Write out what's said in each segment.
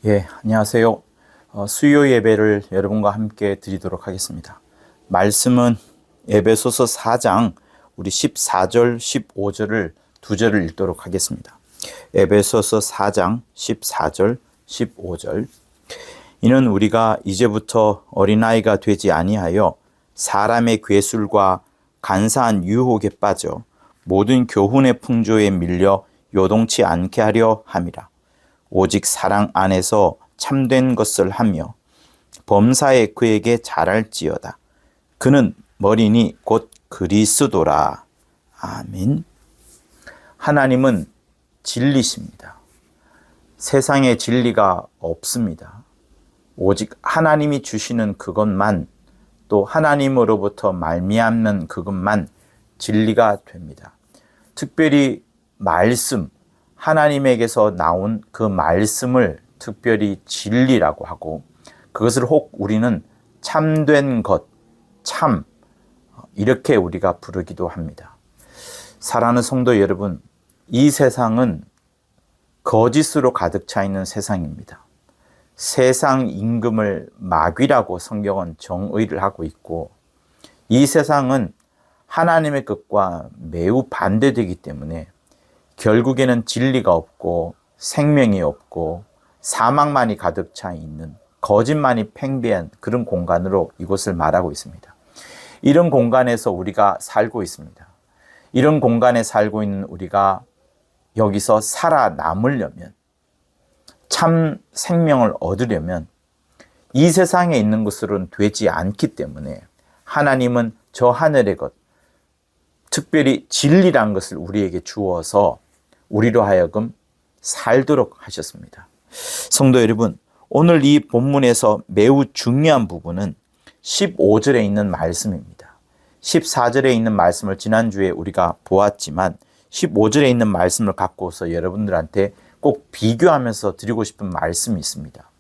안녕하세요. 수요 예배를 여러분과 함께 드리도록 하겠습니다. 말씀은 에베소서 4장 우리 14절, 15절을 두 절을 읽도록 하겠습니다. 에베소서 4장 14절, 15절. 이는 우리가 이제부터 어린아이가 되지 아니하여 사람의 괴술과 간사한 유혹에 빠져 모든 교훈의 풍조에 밀려 요동치 않게 하려 함이라. 오직 사랑 안에서 참된 것을 하며 범사에 그에게 잘할지어다. 그는 머리니 곧 그리스도라. 아멘. 하나님은 진리십니다. 세상에 진리가 없습니다. 오직 하나님이 주시는 그것만, 또 하나님으로부터 말미암는 그것만 진리가 됩니다. 특별히 말씀, 하나님에게서 나온 그 말씀을 특별히 진리라고 하고, 그것을 혹 우리는 참된 것, 참, 이렇게 우리가 부르기도 합니다. 사랑하는 성도 여러분, 이 세상은 거짓으로 가득 차 있는 세상입니다. 세상 임금을 마귀라고 성경은 정의를 하고 있고, 이 세상은 하나님의 것과 매우 반대되기 때문에 결국에는 진리가 없고 생명이 없고 사망만이 가득 차 있는, 거짓만이 팽배한 그런 공간으로 이곳을 말하고 있습니다. 이런 공간에서 우리가 살고 있습니다. 이런 공간에 살고 있는 우리가 여기서 살아남으려면, 참 생명을 얻으려면 이 세상에 있는 것으로는 되지 않기 때문에 하나님은 저 하늘의 것, 특별히 진리란 것을 우리에게 주어서 우리로 하여금 살도록 하셨습니다. 성도 여러분, 오늘 이 본문에서 매우 중요한 부분은 15절에 있는 말씀입니다. 14절에 있는 말씀을 지난주에 우리가 보았지만 15절에 있는 말씀을 갖고서 여러분들한테 꼭 비교하면서 드리고 싶은 말씀이 있습니다.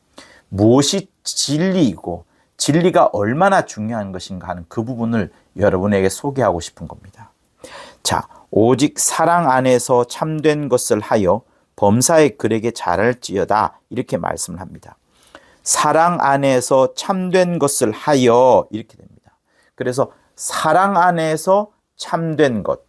무엇이 진리이고 진리가 얼마나 중요한 것인가 하는 그 부분을 여러분에게 소개하고 싶은 겁니다. 자, 오직 사랑 안에서 참된 것을 하여 범사에 그에게 잘할지어다, 이렇게 말씀을 합니다. 사랑 안에서 참된 것을 하여, 이렇게 됩니다. 그래서 사랑 안에서 참된 것,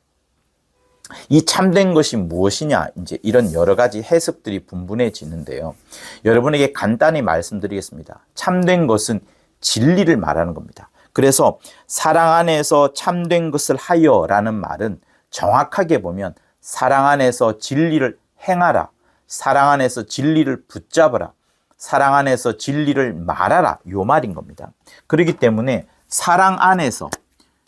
이 참된 것이 무엇이냐, 이제 이런 여러 가지 해석들이 분분해지는데요. 여러분에게 간단히 말씀드리겠습니다. 참된 것은 진리를 말하는 겁니다. 그래서 사랑 안에서 참된 것을 하여 라는 말은 정확하게 보면 사랑 안에서 진리를 행하라, 사랑 안에서 진리를 붙잡아라, 사랑 안에서 진리를 말하라, 요 말인 겁니다. 그렇기 때문에 사랑 안에서,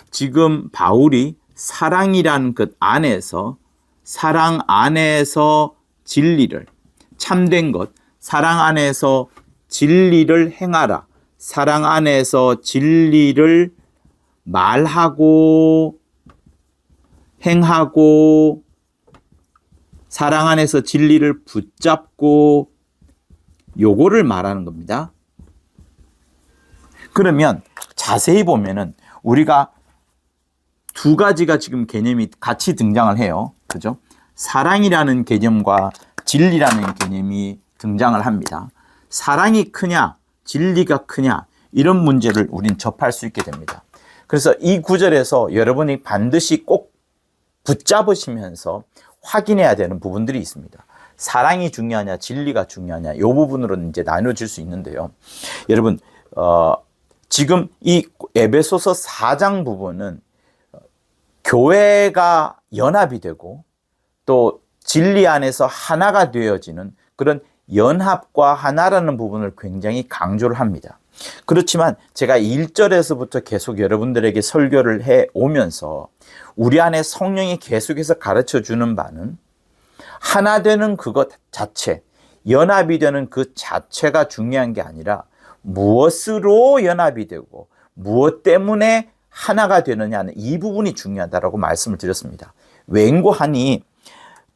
지금 바울이 사랑이란 것 안에서, 사랑 안에서 진리를, 참된 것, 사랑 안에서 진리를 행하라, 사랑 안에서 진리를 말하고 행하고, 사랑 안에서 진리를 붙잡고, 요거를 말하는 겁니다. 그러면 자세히 보면은 우리가 두 가지가 지금 개념이 같이 등장을 해요. 그죠? 사랑이라는 개념과 진리라는 개념이 등장을 합니다. 사랑이 크냐, 진리가 크냐, 이런 문제를 우린 접할 수 있게 됩니다. 그래서 이 구절에서 여러분이 반드시 꼭 붙잡으시면서 확인해야 되는 부분들이 있습니다. 사랑이 중요하냐, 진리가 중요하냐, 이 부분으로는 이제 나눠질 수 있는데요. 여러분, 지금 이 에베소서 4장 부분은 교회가 연합이 되고 또 진리 안에서 하나가 되어지는 그런 연합과 하나라는 부분을 굉장히 강조를 합니다. 그렇지만 제가 1절에서부터 계속 여러분들에게 설교를 해 오면서 우리 안에 성령이 계속해서 가르쳐 주는 바는 하나 되는 그것 자체, 연합이 되는 그 자체가 중요한 게 아니라 무엇으로 연합이 되고 무엇 때문에 하나가 되느냐는 이 부분이 중요하다라고 말씀을 드렸습니다. 왠고하니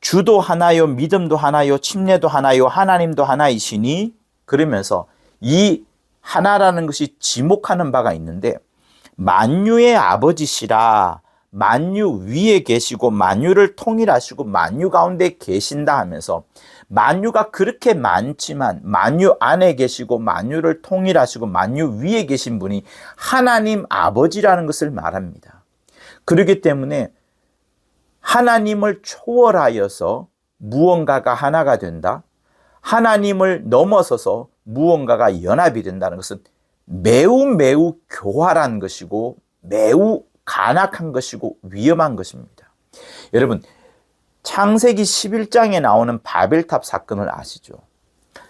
주도 하나요, 믿음도 하나요, 침례도 하나요, 하나님도 하나이시니, 그러면서 이 하나라는 것이 지목하는 바가 있는데 만유의 아버지시라, 만유 위에 계시고 만유를 통일하시고 만유 가운데 계신다 하면서 만유가 그렇게 많지만 만유 안에 계시고 만유를 통일하시고 만유 위에 계신 분이 하나님 아버지라는 것을 말합니다. 그렇기 때문에 하나님을 초월하여서 무언가가 하나가 된다. 하나님을 넘어서서 무언가가 연합이 된다는 것은 매우 교활한 것이고 매우 간악한 것이고 위험한 것입니다. 여러분, 창세기 11장에 나오는 바벨탑 사건을 아시죠?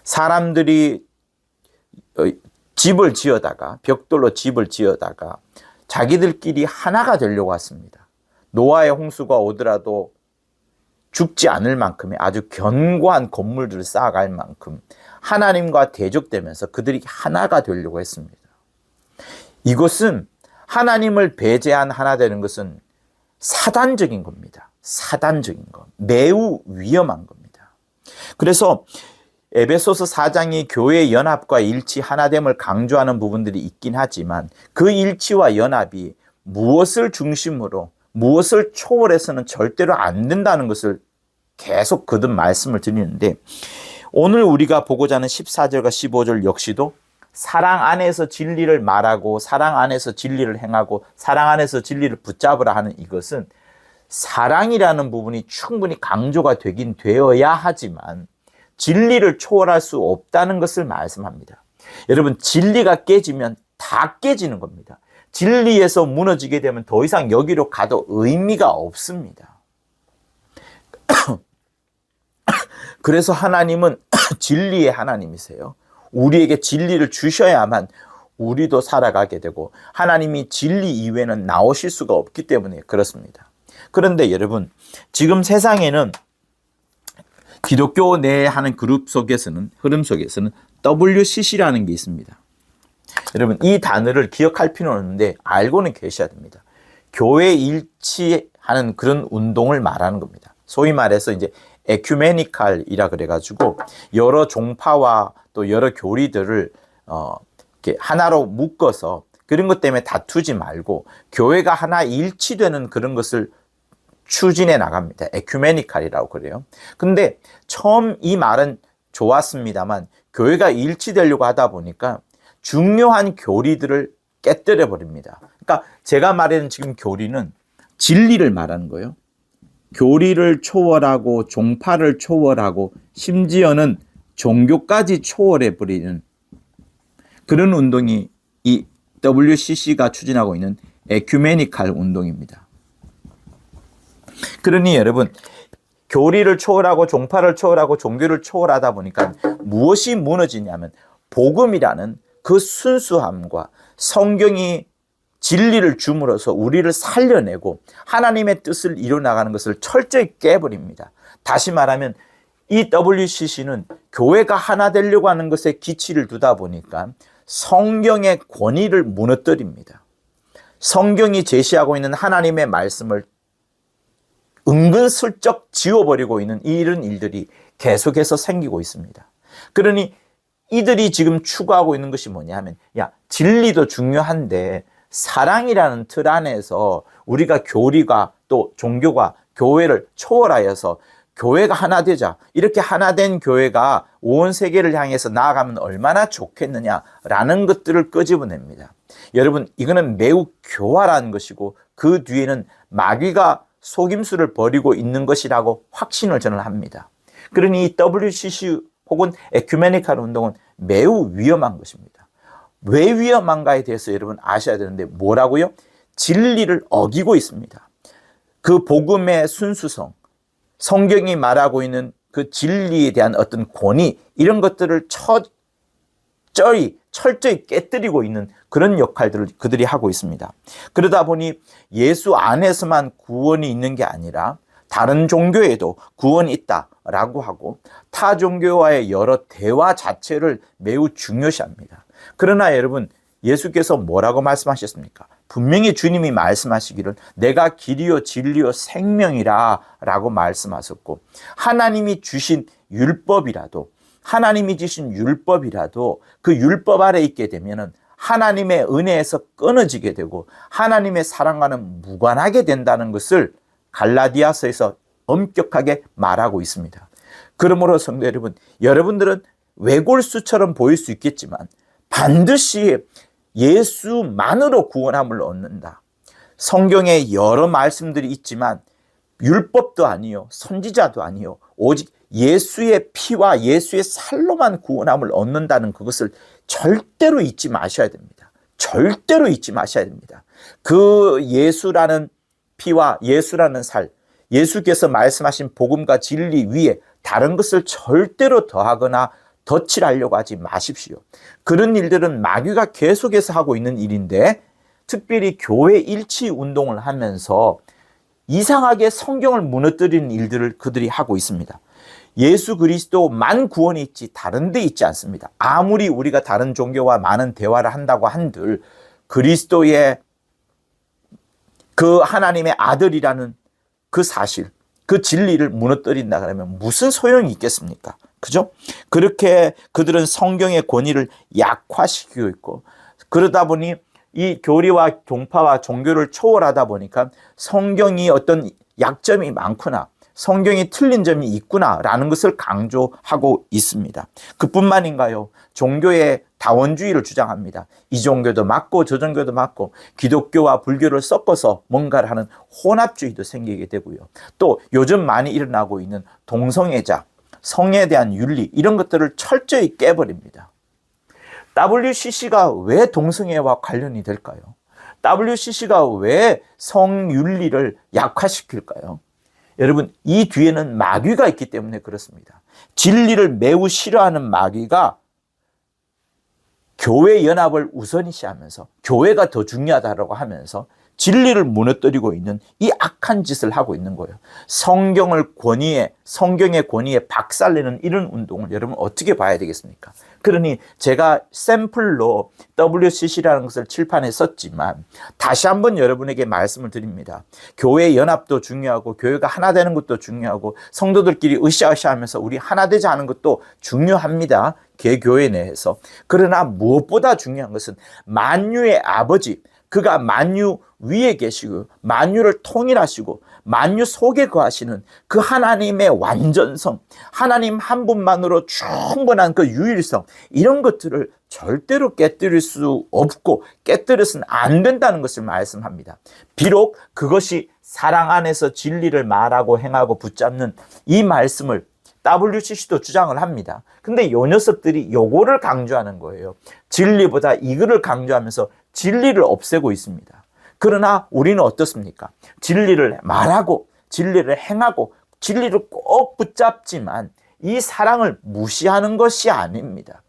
사람들이 집을 지어다가 벽돌로 집을 지어다가 자기들끼리 하나가 되려고 했습니다. 노아의 홍수가 오더라도 죽지 않을 만큼의 아주 견고한 건물들을 쌓아갈 만큼 하나님과 대적되면서 그들이 하나가 되려고 했습니다. 이것은 하나님을 배제한 하나 되는 것은 사단적인 겁니다. 사단적인 것. 매우 위험한 겁니다. 그래서 에베소서 4장이 교회의 연합과 일치, 하나됨을 강조하는 부분들이 있긴 하지만 그 일치와 연합이 무엇을 중심으로 무엇을 초월해서는 절대로 안 된다는 것을 계속 거듭 말씀을 드리는데 오늘 우리가 보고자 하는 14절과 15절 역시도 사랑 안에서 진리를 말하고 사랑 안에서 진리를 행하고 사랑 안에서 진리를 붙잡으라 하는 이것은 사랑이라는 부분이 충분히 강조가 되긴 되어야 하지만 진리를 초월할 수 없다는 것을 말씀합니다. 여러분, 진리가 깨지면 다 깨지는 겁니다. 진리에서 무너지게 되면 더 이상 여기로 가도 의미가 없습니다. 그래서 하나님은 진리의 하나님이세요. 우리에게 진리를 주셔야만 우리도 살아가게 되고 하나님이 진리 이외에는 나오실 수가 없기 때문에 그렇습니다. 그런데 여러분, 지금 세상에는 기독교 내 하는 그룹 속에서는 흐름 속에서는 WCC라는 게 있습니다. 여러분, 이 단어를 기억할 필요는 없는데 알고는 계셔야 됩니다. 교회 일치하는 그런 운동을 말하는 겁니다. 소위 말해서 이제 에큐메니칼이라 그래가지고 여러 종파와 또 여러 교리들을 이렇게 하나로 묶어서 그런 것 때문에 다투지 말고 교회가 하나 일치되는 그런 것을 추진해 나갑니다. 에큐메니칼이라고 그래요. 근데 처음 이 말은 좋았습니다만 교회가 일치되려고 하다 보니까 중요한 교리들을 깨뜨려 버립니다. 그러니까 제가 말하는 지금 교리는 진리를 말하는 거예요. 교리를 초월하고 종파를 초월하고 심지어는 종교까지 초월해 버리는 그런 운동이 이 WCC가 추진하고 있는 에큐메니칼 운동입니다. 그러니 여러분, 교리를 초월하고 종파를 초월하고 종교를 초월하다 보니까 무엇이 무너지냐면 복음이라는 그 순수함과 성경이 진리를 줌으로써 우리를 살려내고 하나님의 뜻을 이뤄나가는 것을 철저히 깨버립니다. 다시 말하면 이 WCC는 교회가 하나 되려고 하는 것에 기치를 두다 보니까 성경의 권위를 무너뜨립니다. 성경이 제시하고 있는 하나님의 말씀을 은근슬쩍 지워버리고 있는 이런 일들이 계속해서 생기고 있습니다. 그러니 이들이 지금 추구하고 있는 것이 뭐냐 하면, 야, 진리도 중요한데 사랑이라는 틀 안에서 우리가 교리가 또 종교가 교회를 초월하여서 교회가 하나 되자. 이렇게 하나 된 교회가 온 세계를 향해서 나아가면 얼마나 좋겠느냐라는 것들을 끄집어냅니다. 여러분, 이거는 매우 교활한 것이고 그 뒤에는 마귀가 속임수를 벌이고 있는 것이라고 확신을 저는 합니다. 그러니 이 WCC 혹은 에큐메니칼 운동은 매우 위험한 것입니다. 왜 위험한가에 대해서 여러분 아셔야 되는데 뭐라고요? 진리를 어기고 있습니다. 그 복음의 순수성, 성경이 말하고 있는 그 진리에 대한 어떤 권위, 이런 것들을 철저히 깨뜨리고 있는 그런 역할들을 그들이 하고 있습니다. 그러다 보니 예수 안에서만 구원이 있는 게 아니라 다른 종교에도 구원이 있다라고 하고 타 종교와의 여러 대화 자체를 매우 중요시합니다. 그러나 여러분, 예수께서 뭐라고 말씀하셨습니까? 분명히 주님이 말씀하시기를 내가 길이요 진리요 생명이라 라고 말씀하셨고, 하나님이 주신 율법이라도 그 율법 아래 있게 되면은 하나님의 은혜에서 끊어지게 되고 하나님의 사랑과는 무관하게 된다는 것을 갈라디아서에서 엄격하게 말하고 있습니다. 그러므로 성도 여러분, 여러분들은 외골수처럼 보일 수 있겠지만 반드시 예수만으로 구원함을 얻는다. 성경에 여러 말씀들이 있지만 율법도 아니요, 선지자도 아니요, 오직 예수의 피와 예수의 살로만 구원함을 얻는다는 그것을 절대로 잊지 마셔야 됩니다. 절대로 잊지 마셔야 됩니다. 그 예수라는 피와 예수라는 살, 예수께서 말씀하신 복음과 진리 위에 다른 것을 절대로 더하거나 덧칠하려고 하지 마십시오. 그런 일들은 마귀가 계속해서 하고 있는 일인데, 특별히 교회 일치 운동을 하면서 이상하게 성경을 무너뜨리는 일들을 그들이 하고 있습니다. 예수 그리스도만 구원이 있지 다른 데 있지 않습니다. 아무리 우리가 다른 종교와 많은 대화를 한다고 한들 그리스도의 그 하나님의 아들이라는 그 사실, 그 진리를 무너뜨린다 그러면 무슨 소용이 있겠습니까? 그죠? 그렇게 그들은 성경의 권위를 약화시키고 있고, 그러다 보니 이 교리와 종파와 종교를 초월하다 보니까 성경이 어떤 약점이 많구나, 성경이 틀린 점이 있구나라는 것을 강조하고 있습니다. 그뿐만인가요? 종교의 다원주의를 주장합니다. 이 종교도 맞고 저 종교도 맞고 기독교와 불교를 섞어서 뭔가를 하는 혼합주의도 생기게 되고요. 또 요즘 많이 일어나고 있는 동성애자, 성에 대한 윤리, 이런 것들을 철저히 깨버립니다. WCC가 왜 동성애와 관련이 될까요? WCC가 왜 성윤리를 약화시킬까요? 여러분, 이 뒤에는 마귀가 있기 때문에 그렇습니다. 진리를 매우 싫어하는 마귀가 교회 연합을 우선시하면서 교회가 더 중요하다고 하면서 진리를 무너뜨리고 있는 이 악한 짓을 하고 있는 거예요. 성경의 권위에 박살내는 이런 운동을 여러분 어떻게 봐야 되겠습니까? 그러니 제가 샘플로 WCC라는 것을 칠판에 썼지만 다시 한번 여러분에게 말씀을 드립니다. 교회 연합도 중요하고 교회가 하나 되는 것도 중요하고 성도들끼리 으쌰으쌰하면서 우리 하나 되자 하는 것도 중요합니다. 개교회 내에서. 그러나 무엇보다 중요한 것은 만유의 아버지, 그가 만유 위에 계시고 만유를 통일하시고 만유 속에 거하시는 그 하나님의 완전성, 하나님 한 분만으로 충분한 그 유일성, 이런 것들을 절대로 깨뜨릴 수 없고 깨뜨려서는 안 된다는 것을 말씀합니다. 비록 그것이 사랑 안에서 진리를 말하고 행하고 붙잡는 이 말씀을 WCC도 주장을 합니다. 근데 요 녀석들이 요거를 강조하는 거예요. 진리보다 이거를 강조하면서 진리를 없애고 있습니다. 그러나 우리는 어떻습니까? 진리를 말하고 진리를 행하고 진리를 꼭 붙잡지만 이 사랑을 무시하는 것이 아닙니다.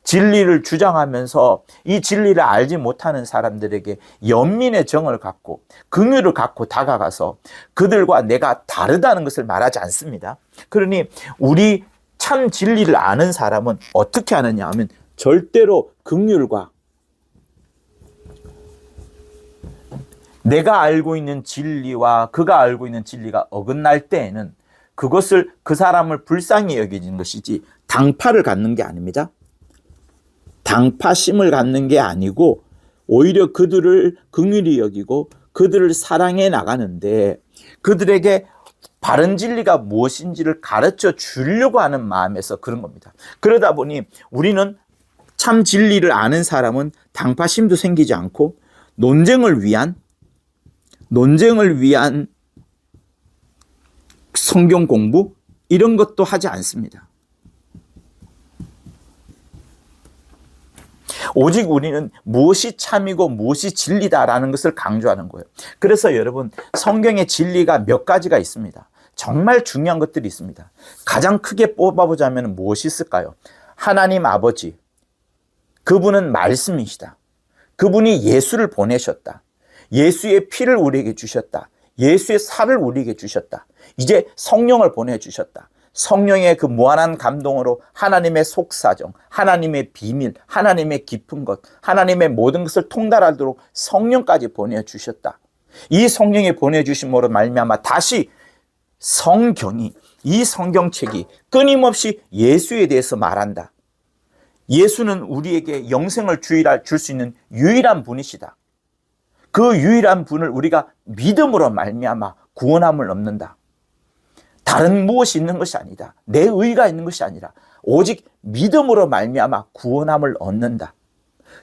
진리를 주장하면서 이 진리를 알지 못하는 사람들에게 연민의 정을 갖고 긍휼을 갖고 다가가서 그들과 내가 다르다는 것을 말하지 않습니다. 그러니 우리 참 진리를 아는 사람은 어떻게 하느냐 하면 절대로 긍휼과 내가 알고 있는 진리와 그가 알고 있는 진리가 어긋날 때에는 그것을 그 사람을 불쌍히 여기는 것이지 당파를 갖는 게 아닙니다. 당파심을 갖는 게 아니고 오히려 그들을 긍휼히 여기고 그들을 사랑해 나가는데 그들에게 바른 진리가 무엇인지를 가르쳐 주려고 하는 마음에서 그런 겁니다. 그러다 보니 우리는 참 진리를 아는 사람은 당파심도 생기지 않고 논쟁을 위한 성경 공부 이런 것도 하지 않습니다. 오직 우리는 무엇이 참이고 무엇이 진리다라는 것을 강조하는 거예요. 그래서 여러분, 성경의 진리가 몇 가지가 있습니다. 정말 중요한 것들이 있습니다. 가장 크게 뽑아보자면 무엇이 있을까요? 하나님 아버지, 그분은 말씀이시다. 그분이 예수를 보내셨다. 예수의 피를 우리에게 주셨다. 예수의 살을 우리에게 주셨다. 이제 성령을 보내주셨다. 성령의 그 무한한 감동으로 하나님의 속사정, 하나님의 비밀, 하나님의 깊은 것, 하나님의 모든 것을 통달하도록 성령까지 보내주셨다. 이 성령이 보내주심으로 말미암아 다시 성경이, 이 성경책이 끊임없이 예수에 대해서 말한다. 예수는 우리에게 영생을 줄 수 있는 유일한 분이시다. 그 유일한 분을 우리가 믿음으로 말미암아 구원함을 얻는다. 다른 무엇이 있는 것이 아니다. 내 의가 있는 것이 아니라 오직 믿음으로 말미암아 구원함을 얻는다.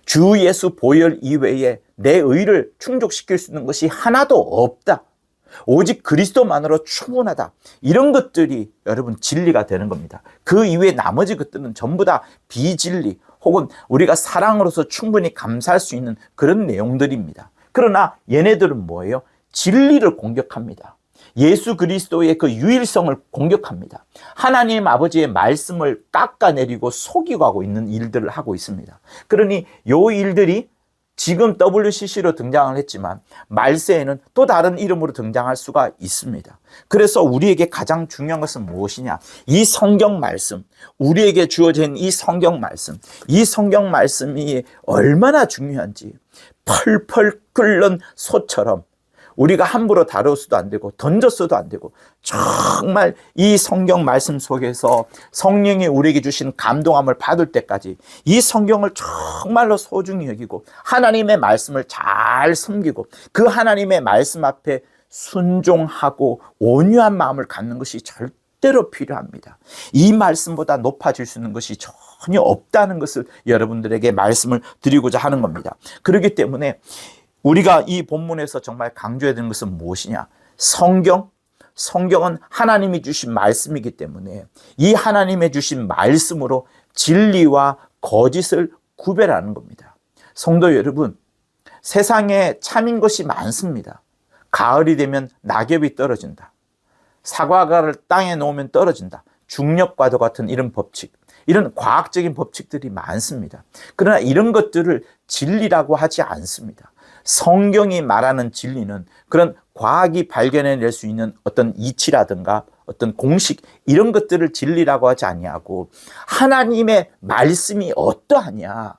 주 예수 보혈 이외에 내 의를 충족시킬 수 있는 것이 하나도 없다. 오직 그리스도만으로 충분하다. 이런 것들이 여러분 진리가 되는 겁니다. 그 이외에 나머지 것들은 전부 다 비진리 혹은 우리가 사랑으로서 충분히 감사할 수 있는 그런 내용들입니다. 그러나 얘네들은 뭐예요? 진리를 공격합니다. 예수 그리스도의 그 유일성을 공격합니다. 하나님 아버지의 말씀을 깎아내리고 속이고 하고 있는 일들을 하고 있습니다. 그러니 요 일들이 지금 WCC로 등장을 했지만 말세에는 또 다른 이름으로 등장할 수가 있습니다. 그래서 우리에게 가장 중요한 것은 무엇이냐? 이 성경 말씀, 우리에게 주어진 이 성경 말씀이 얼마나 중요한지 펄펄 끓는 소처럼 우리가 함부로 다루어서도 안 되고 던졌어도 안 되고 정말 이 성경 말씀 속에서 성령이 우리에게 주신 감동함을 받을 때까지 이 성경을 정말로 소중히 여기고 하나님의 말씀을 잘 섬기고 그 하나님의 말씀 앞에 순종하고 온유한 마음을 갖는 것이 절대로 필요합니다. 이 말씀보다 높아질 수 있는 것이 전혀 없다는 것을 여러분들에게 말씀을 드리고자 하는 겁니다. 그렇기 때문에 우리가 이 본문에서 정말 강조해야 되는 것은 무엇이냐? 성경은 하나님이 주신 말씀이기 때문에 이 하나님의 주신 말씀으로 진리와 거짓을 구별하는 겁니다. 성도 여러분, 세상에 참인 것이 많습니다. 가을이 되면 낙엽이 떨어진다. 사과를 땅에 놓으면 떨어진다. 중력과도 같은 이런 법칙, 이런 과학적인 법칙들이 많습니다. 그러나 이런 것들을 진리라고 하지 않습니다. 성경이 말하는 진리는 그런 과학이 발견해낼 수 있는 어떤 이치라든가 어떤 공식 이런 것들을 진리라고 하지 아니하고 하나님의 말씀이 어떠하냐,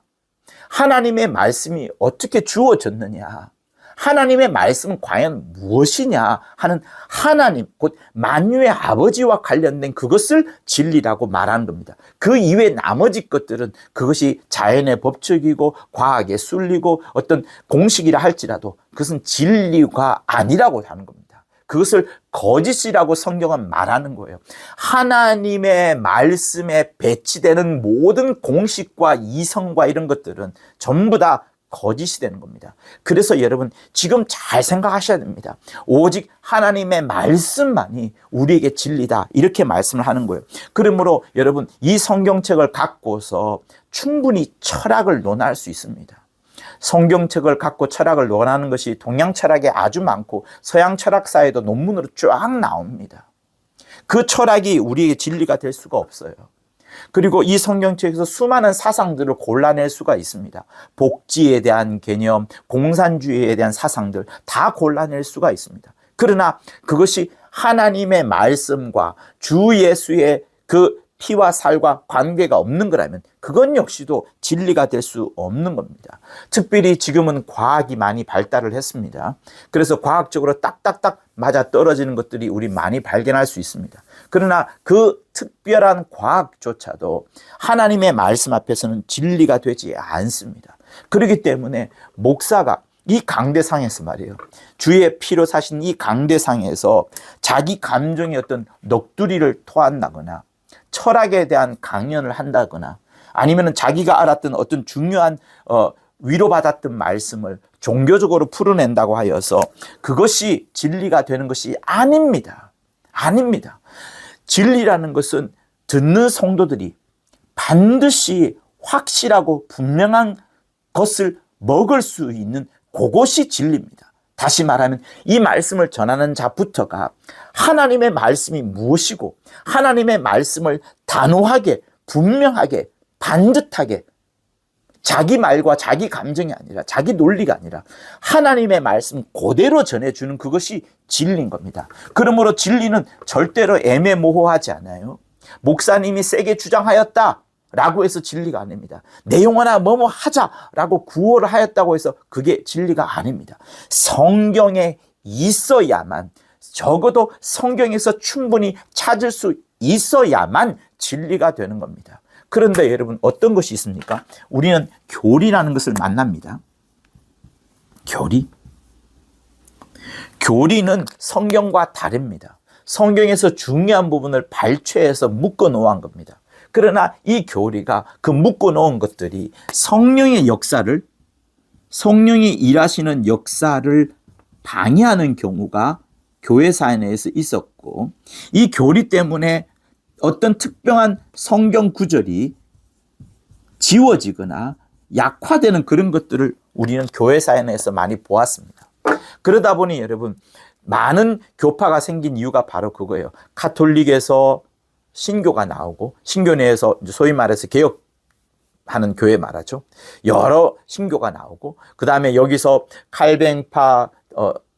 하나님의 말씀이 어떻게 주어졌느냐, 하나님의 말씀은 과연 무엇이냐 하는 하나님, 곧 만유의 아버지와 관련된 그것을 진리라고 말하는 겁니다. 그 이외 나머지 것들은 그것이 자연의 법칙이고 과학에 쏠리고 어떤 공식이라 할지라도 그것은 진리가 아니라고 하는 겁니다. 그것을 거짓이라고 성경은 말하는 거예요. 하나님의 말씀에 배치되는 모든 공식과 이성과 이런 것들은 전부 다 거짓이 되는 겁니다. 그래서 여러분 지금 잘 생각하셔야 됩니다. 오직 하나님의 말씀만이 우리에게 진리다, 이렇게 말씀을 하는 거예요. 그러므로 여러분 이 성경책을 갖고서 충분히 철학을 논할 수 있습니다. 성경책을 갖고 철학을 논하는 것이 동양 철학에 아주 많고 서양 철학사에도 논문으로 쫙 나옵니다. 그 철학이 우리에게 진리가 될 수가 없어요. 그리고 이 성경책에서 수많은 사상들을 골라낼 수가 있습니다. 복지에 대한 개념, 공산주의에 대한 사상들 다 골라낼 수가 있습니다. 그러나 그것이 하나님의 말씀과 주 예수의 그 피와 살과 관계가 없는 거라면 그건 역시도 진리가 될 수 없는 겁니다. 특별히 지금은 과학이 많이 발달을 했습니다. 그래서 과학적으로 딱딱딱 맞아 떨어지는 것들이 우리 많이 발견할 수 있습니다. 그러나 그 특별한 과학조차도 하나님의 말씀 앞에서는 진리가 되지 않습니다. 그렇기 때문에 목사가 이 강대상에서 말이에요, 주의 피로 사신 이 강대상에서 자기 감정의 어떤 넋두리를 토한다거나 철학에 대한 강연을 한다거나 아니면 자기가 알았던 어떤 중요한 위로받았던 말씀을 종교적으로 풀어낸다고 하여서 그것이 진리가 되는 것이 아닙니다. 아닙니다. 진리라는 것은 듣는 성도들이 반드시 확실하고 분명한 것을 먹을 수 있는 그것이 진리입니다. 다시 말하면 이 말씀을 전하는 자부터가 하나님의 말씀이 무엇이고 하나님의 말씀을 단호하게 분명하게 반듯하게 자기 말과 자기 감정이 아니라 자기 논리가 아니라 하나님의 말씀 그대로 전해주는 그것이 진리인 겁니다. 그러므로 진리는 절대로 애매모호하지 않아요. 목사님이 세게 주장하였다 라고 해서 진리가 아닙니다. 내 영혼아 뭐뭐 하자라고 구호를 하였다고 해서 그게 진리가 아닙니다. 성경에 있어야만, 적어도 성경에서 충분히 찾을 수 있어야만 진리가 되는 겁니다. 그런데 여러분 어떤 것이 있습니까? 우리는 교리라는 것을 만납니다. 교리는 성경과 다릅니다. 성경에서 중요한 부분을 발췌해서 묶어 놓은 겁니다. 그러나 이 교리가 그 묶어 놓은 것들이 성령의 역사를, 성령이 일하시는 역사를 방해하는 경우가 교회 사회에서 있었고, 이 교리 때문에 어떤 특별한 성경 구절이 지워지거나 약화되는 그런 것들을 우리는 교회 사회에서 많이 보았습니다. 그러다 보니 여러분 많은 교파가 생긴 이유가 바로 그거예요. 가톨릭에서 신교가 나오고, 신교 내에서 소위 말해서 개혁하는 교회 말하죠. 여러 신교가 나오고, 그 다음에 여기서 칼뱅파,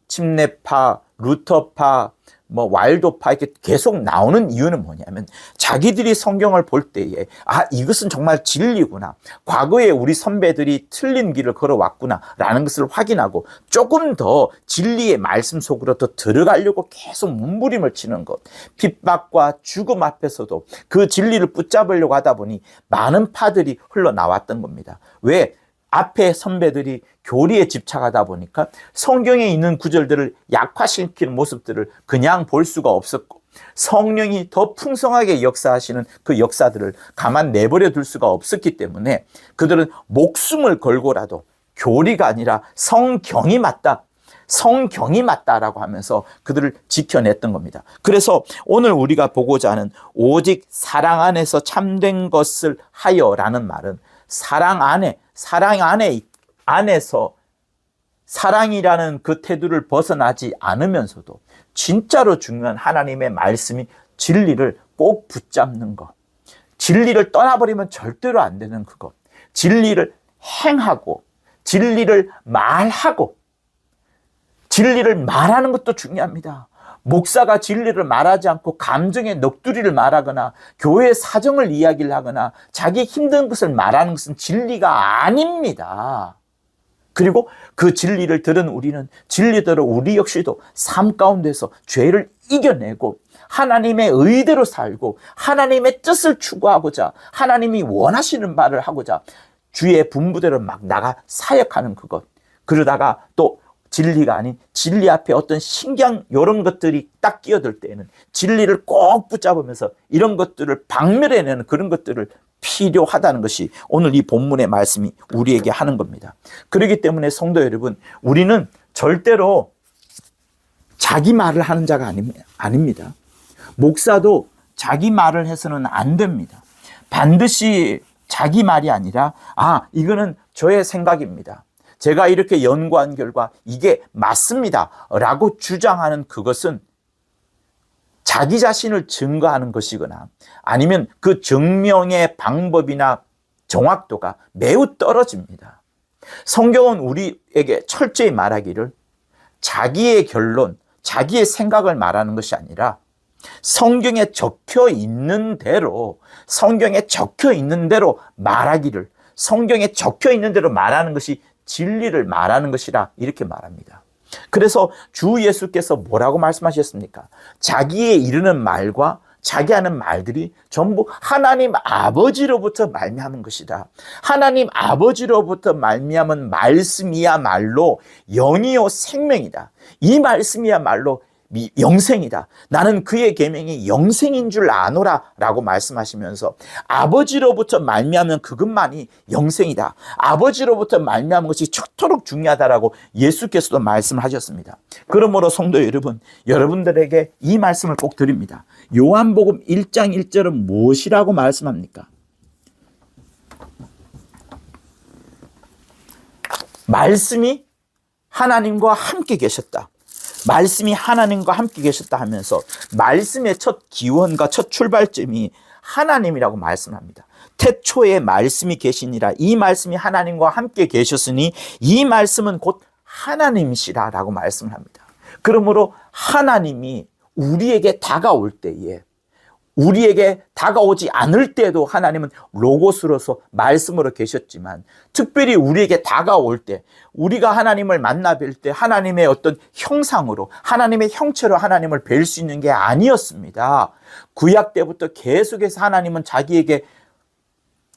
침례파, 루터파, 왈도파 이렇게 계속 나오는 이유는 뭐냐면 자기들이 성경을 볼 때에 이것은 정말 진리구나, 과거에 우리 선배들이 틀린 길을 걸어왔구나 라는 것을 확인하고 조금 더 진리의 말씀 속으로 더 들어가려고 계속 몸부림을 치는 것, 핍박과 죽음 앞에서도 그 진리를 붙잡으려고 하다 보니 많은 파들이 흘러나왔던 겁니다. 왜? 앞에 선배들이 교리에 집착하다 보니까 성경에 있는 구절들을 약화시키는 모습들을 그냥 볼 수가 없었고, 성령이 더 풍성하게 역사하시는 그 역사들을 가만 내버려 둘 수가 없었기 때문에 그들은 목숨을 걸고라도 교리가 아니라 성경이 맞다라고 하면서 그들을 지켜냈던 겁니다. 그래서 오늘 우리가 보고자 하는 오직 사랑 안에서 참된 것을 하여라는 말은 사랑 안에서 사랑이라는 그 태도를 벗어나지 않으면서도 진짜로 중요한 하나님의 말씀이 진리를 꼭 붙잡는 것, 진리를 떠나버리면 절대로 안 되는 그것, 진리를 행하고 진리를 말하고, 진리를 말하는 것도 중요합니다. 목사가 진리를 말하지 않고 감정의 넋두리를 말하거나 교회의 사정을 이야기를 하거나 자기 힘든 것을 말하는 것은 진리가 아닙니다. 그리고 그 진리를 들은 우리는 진리대로 우리 역시도 삶 가운데서 죄를 이겨내고 하나님의 의대로 살고 하나님의 뜻을 추구하고자, 하나님이 원하시는 바를 하고자 주의 분부대로 막 나가 사역하는 그것, 그러다가 또 진리가 아닌 진리 앞에 어떤 신경 이런 것들이 딱 끼어들 때에는 진리를 꼭 붙잡으면서 이런 것들을 박멸해내는 그런 것들을 필요하다는 것이 오늘 이 본문의 말씀이 우리에게 하는 겁니다. 그렇기 때문에 성도 여러분, 우리는 절대로 자기 말을 하는 자가 아닙니다. 목사도 자기 말을 해서는 안 됩니다. 반드시 자기 말이 아니라 이거는 저의 생각입니다, 제가 이렇게 연구한 결과 이게 맞습니다 라고 주장하는 그것은 자기 자신을 증거하는 것이거나 아니면 그 증명의 방법이나 정확도가 매우 떨어집니다. 성경은 우리에게 철저히 말하기를 자기의 결론, 자기의 생각을 말하는 것이 아니라 성경에 적혀 있는 대로, 말하기를, 성경에 적혀 있는 대로 말하는 것이 진리를 말하는 것이라 이렇게 말합니다. 그래서 주 예수께서 뭐라고 말씀하셨습니까? 자기에 이르는 말과 자기 하는 말들이 전부 하나님 아버지로부터 말미암은 것이다. 하나님 아버지로부터 말미암은 말씀이야말로 영이요 생명이다. 이 말씀이야말로 영생이다. 나는 그의 계명이 영생인 줄 아노라 라고 말씀하시면서 아버지로부터 말미암은 그것만이 영생이다. 아버지로부터 말미암은 것이 척토록 중요하다라고 예수께서도 말씀하셨습니다. 그러므로 성도 여러분, 여러분들에게 이 말씀을 꼭 드립니다. 요한복음 1장 1절은 무엇이라고 말씀합니까? 말씀이 하나님과 함께 계셨다. 말씀이 하나님과 함께 계셨다 하면서 말씀의 첫 기원과 첫 출발점이 하나님이라고 말씀합니다. 태초에 말씀이 계시니라. 이 말씀이 하나님과 함께 계셨으니 이 말씀은 곧 하나님이시라 라고 말씀을 합니다. 그러므로 하나님이 우리에게 다가올 때에, 우리에게 다가오지 않을 때도 하나님은 로고스로서 말씀으로 계셨지만, 특별히 우리에게 다가올 때, 우리가 하나님을 만나 뵐 때 하나님의 어떤 형상으로, 하나님의 형체로 하나님을 뵐 수 있는 게 아니었습니다. 구약 때부터 계속해서 하나님은 자기에게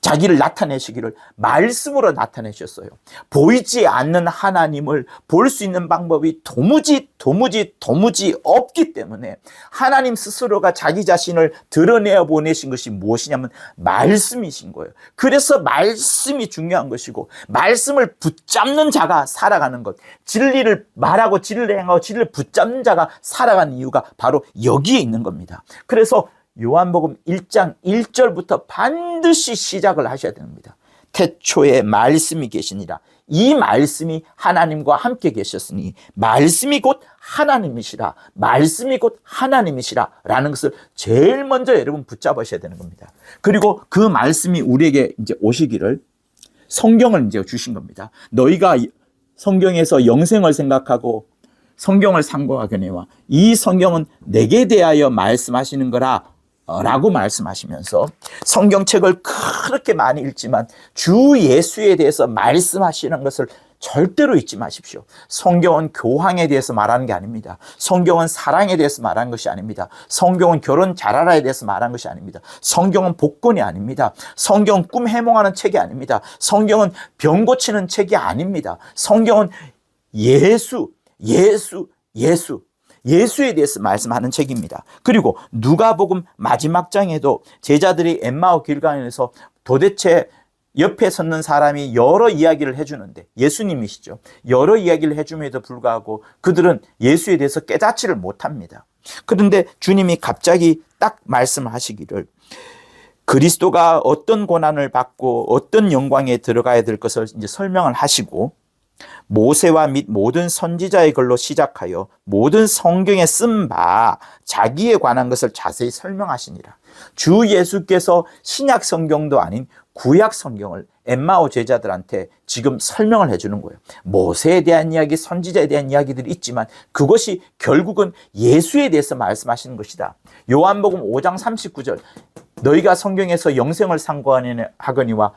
자기를 나타내시기를 말씀으로 나타내셨어요. 보이지 않는 하나님을 볼 수 있는 방법이 도무지 없기 때문에 하나님 스스로가 자기 자신을 드러내어 보내신 것이 무엇이냐면 말씀이신 거예요. 그래서 말씀이 중요한 것이고, 말씀을 붙잡는 자가 살아가는 것, 진리를 말하고 진리를 행하고 진리를 붙잡는 자가 살아가는 이유가 바로 여기에 있는 겁니다. 그래서 요한복음 1장 1절부터 반드시 시작을 하셔야 됩니다. 태초에 말씀이 계시니라. 이 말씀이 하나님과 함께 계셨으니 말씀이 곧 하나님이시라. 말씀이 곧 하나님이시라 라는 것을 제일 먼저 여러분 붙잡으셔야 되는 겁니다. 그리고 그 말씀이 우리에게 이제 오시기를 성경을 이제 주신 겁니다. 너희가 성경에서 영생을 생각하고 성경을 상고하거니와 이 성경은 내게 대하여 말씀하시는 거라 라고 말씀하시면서 성경책을 그렇게 많이 읽지만 주 예수에 대해서 말씀하시는 것을 절대로 잊지 마십시오. 성경은 교황에 대해서 말하는 게 아닙니다. 성경은 사랑에 대해서 말하는 것이 아닙니다. 성경은 결혼 잘하라에 대해서 말하는 것이 아닙니다. 성경은 복권이 아닙니다. 성경은 꿈 해몽하는 책이 아닙니다. 성경은 병 고치는 책이 아닙니다. 성경은 예수에 대해서 말씀하는 책입니다. 그리고 누가복음 마지막 장에도 제자들이 엠마오 길가에서 도대체 옆에 섰는 사람이 여러 이야기를 해주는데, 예수님이시죠. 여러 이야기를 해줌에도 불구하고 그들은 예수에 대해서 깨닫지를 못합니다. 그런데 주님이 갑자기 딱 말씀하시기를 그리스도가 어떤 고난을 받고 어떤 영광에 들어가야 될 것을 이제 설명을 하시고, 모세와 및 모든 선지자의 글로 시작하여 모든 성경에 쓴 바 자기에 관한 것을 자세히 설명하시니라. 주 예수께서 신약 성경도 아닌 구약 성경을 엠마오 제자들한테 지금 설명을 해주는 거예요. 모세에 대한 이야기, 선지자에 대한 이야기들이 있지만 그것이 결국은 예수에 대해서 말씀하시는 것이다. 요한복음 5장 39절 너희가 성경에서 영생을 상고하거니와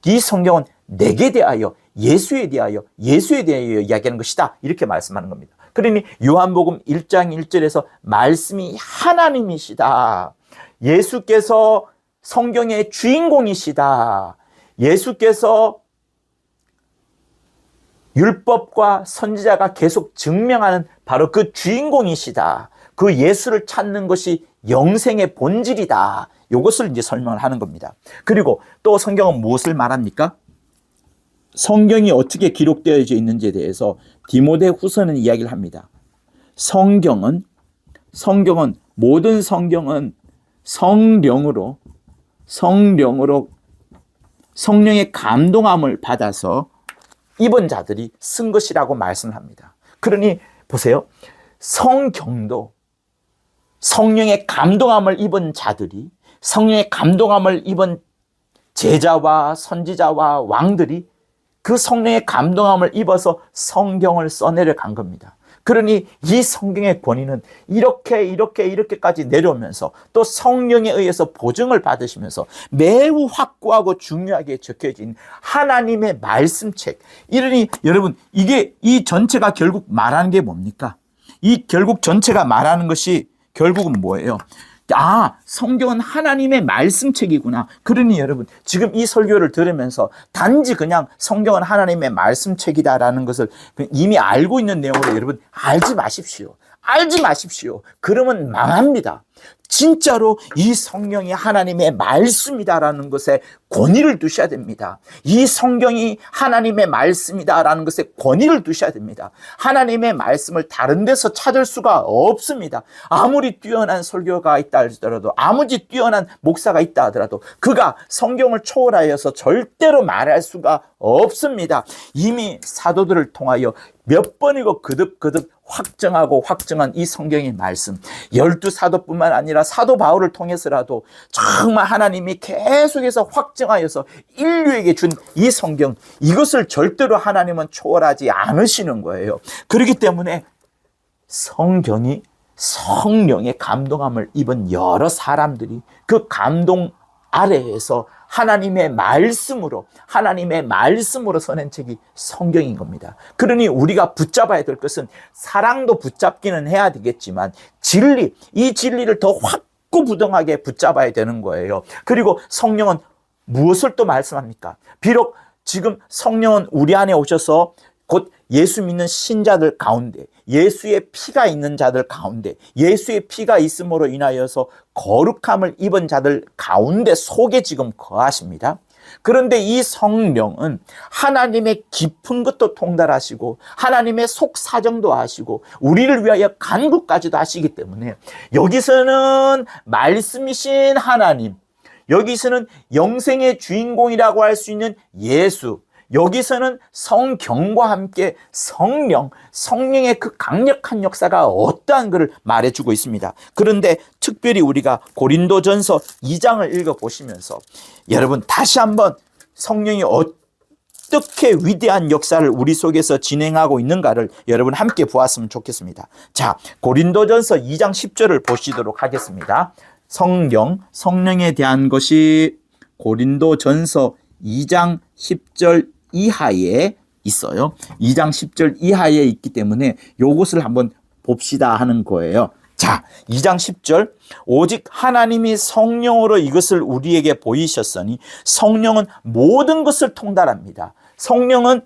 이 성경은 내게 대하여 예수에 대하여 이야기하는 것이다. 이렇게 말씀하는 겁니다. 그러니 요한복음 1장 1절에서 말씀이 하나님이시다. 예수께서 성경의 주인공이시다. 예수께서 율법과 선지자가 계속 증명하는 바로 그 주인공이시다. 그 예수를 찾는 것이 영생의 본질이다. 이것을 이제 설명을 하는 겁니다. 그리고 또 성경은 무엇을 말합니까? 성경이 어떻게 기록되어져 있는지에 대해서 디모데 후서는 이야기를 합니다. 모든 성경은 성령의 감동함을 받아서 입은 자들이 쓴 것이라고 말씀을 합니다. 그러니 보세요. 성경도 성령의 감동함을 입은 자들이, 성령의 감동함을 입은 제자와 선지자와 왕들이 그 성령의 감동함을 입어서 성경을 써내려 간 겁니다. 그러니 이 성경의 권위는 이렇게까지 내려오면서 또 성령에 의해서 보증을 받으시면서 매우 확고하고 중요하게 적혀진 하나님의 말씀책. 이러니 여러분, 이 전체가 결국 말하는 게 뭡니까? 이 결국 전체가 말하는 것이 결국은 뭐예요? 성경은 하나님의 말씀책이구나. 그러니 여러분, 지금 이 설교를 들으면서 단지 그냥 성경은 하나님의 말씀책이다라는 것을 이미 알고 있는 내용으로 여러분 알지 마십시오. 그러면 망합니다. 진짜로 이 성경이 하나님의 말씀이다라는 것에 권위를 두셔야 됩니다. 이 성경이 하나님의 말씀이다라는 것에 권위를 두셔야 됩니다. 하나님의 말씀을 다른 데서 찾을 수가 없습니다. 아무리 뛰어난 설교가 있다 하더라도, 아무리 뛰어난 목사가 있다 하더라도 그가 성경을 초월하여서 절대로 말할 수가 없습니다. 이미 사도들을 통하여 몇 번이고 거듭 확정한 이 성경의 말씀, 12사도뿐만 아니라 사도 바울을 통해서라도 정말 하나님이 계속해서 확정하여서 인류에게 준 이 성경, 이것을 절대로 하나님은 초월하지 않으시는 거예요. 그렇기 때문에 성경이 성령의 감동함을 입은 여러 사람들이 그 감동 아래에서 하나님의 말씀으로 써낸 책이 성경인 겁니다. 그러니 우리가 붙잡아야 될 것은, 사랑도 붙잡기는 해야 되겠지만 이 진리를 더 확고부동하게 붙잡아야 되는 거예요. 그리고 성령은 무엇을 또 말씀합니까? 비록 지금 성령은 우리 안에 오셔서 곧 예수 믿는 신자들 가운데, 예수의 피가 있는 자들 가운데, 예수의 피가 있음으로 인하여서 거룩함을 입은 자들 가운데 속에 지금 거하십니다. 그런데 이 성령은 하나님의 깊은 것도 통달하시고 하나님의 속사정도 아시고 우리를 위하여 간구까지도 하시기 때문에 여기서는 말씀이신 하나님, 여기서는 영생의 주인공이라고 할 수 있는 예수, 여기서는 성경과 함께 성령의 그 강력한 역사가 어떠한 것을 말해주고 있습니다. 그런데 특별히 우리가 고린도전서 2장을 읽어보시면서 여러분 다시 한번 성령이 어떻게 위대한 역사를 우리 속에서 진행하고 있는가를 여러분 함께 보았으면 좋겠습니다. 자, 고린도전서 2장 10절을 보시도록 하겠습니다. 성령에 대한 것이 고린도전서 2장 10절 이하에 있어요. 2장 10절 이하에 있기 때문에 이것을 한번 봅시다 하는 거예요. 자, 2장 10절, 오직 하나님이 성령으로 이것을 우리에게 보이셨으니 성령은 모든 것을 통달합니다. 성령은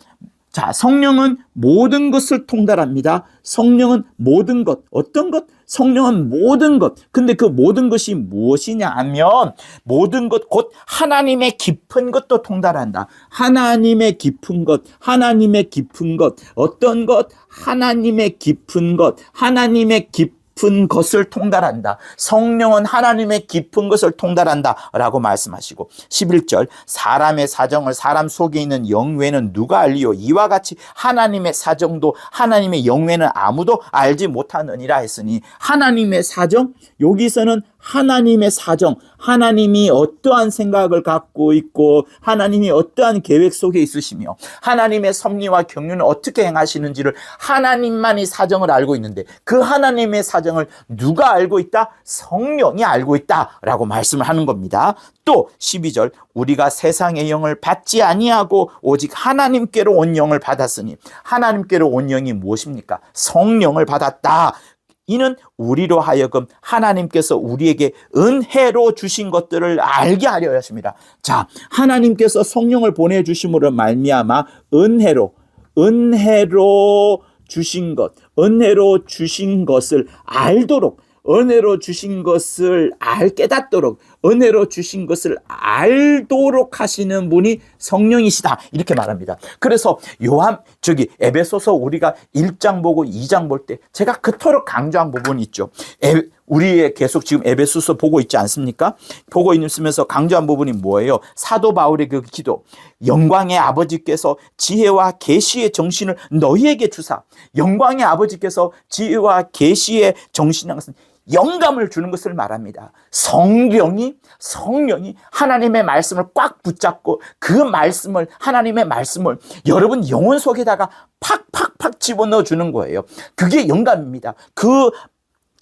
모든 것을 통달합니다. 성령은 모든 것, 어떤 것? 성령은 모든 것. 근데 그 모든 것이 무엇이냐 하면 모든 것, 곧 하나님의 깊은 것도 통달한다. 하나님의 깊은 것, 하나님의 깊은 것, 어떤 것? 하나님의 깊은 것, 하나님의 깊은 것을 통달한다. 성령은 하나님의 깊은 것을 통달한다 라고 말씀하시고 11절, 사람의 사정을 사람 속에 있는 영 외에는 누가 알리요? 이와 같이 하나님의 사정도 하나님의 영 외에는 아무도 알지 못하느니라 했으니 하나님의 사정, 여기서는 하나님의 사정, 하나님이 어떠한 생각을 갖고 있고 하나님이 어떠한 계획 속에 있으시며 하나님의 섭리와 경륜을 어떻게 행하시는지를 하나님만이 사정을 알고 있는데 그 하나님의 사정을 누가 알고 있다? 성령이 알고 있다라고 말씀을 하는 겁니다. 또 12절, 우리가 세상의 영을 받지 아니하고 오직 하나님께로 온 영을 받았으니 하나님께로 온 영이 무엇입니까? 성령을 받았다. 이는 우리로 하여금 하나님께서 우리에게 은혜로 주신 것들을 알게 하려 하십니다. 자, 하나님께서 성령을 보내주심으로 말미암아 은혜로 주신 것, 은혜로 주신 것을 알도록, 은혜로 주신 것을 깨닫도록, 은혜로 주신 것을 알도록 하시는 분이 성령이시다 이렇게 말합니다. 그래서 에베소서 우리가 1장 보고 2장 볼 때 제가 그토록 강조한 부분이 있죠. 우리 계속 지금 에베소서 보고 있지 않습니까? 보고 있으면서 강조한 부분이 뭐예요? 사도 바울의 그 기도, 영광의 아버지께서 지혜와 계시의 정신을 너희에게 주사, 영광의 아버지께서 지혜와 계시의 정신을 영감을 주는 것을 말합니다. 성령이 하나님의 말씀을 꽉 붙잡고 그 말씀을, 하나님의 말씀을 여러분 영혼 속에다가 팍팍팍 집어넣어 주는 거예요. 그게 영감입니다.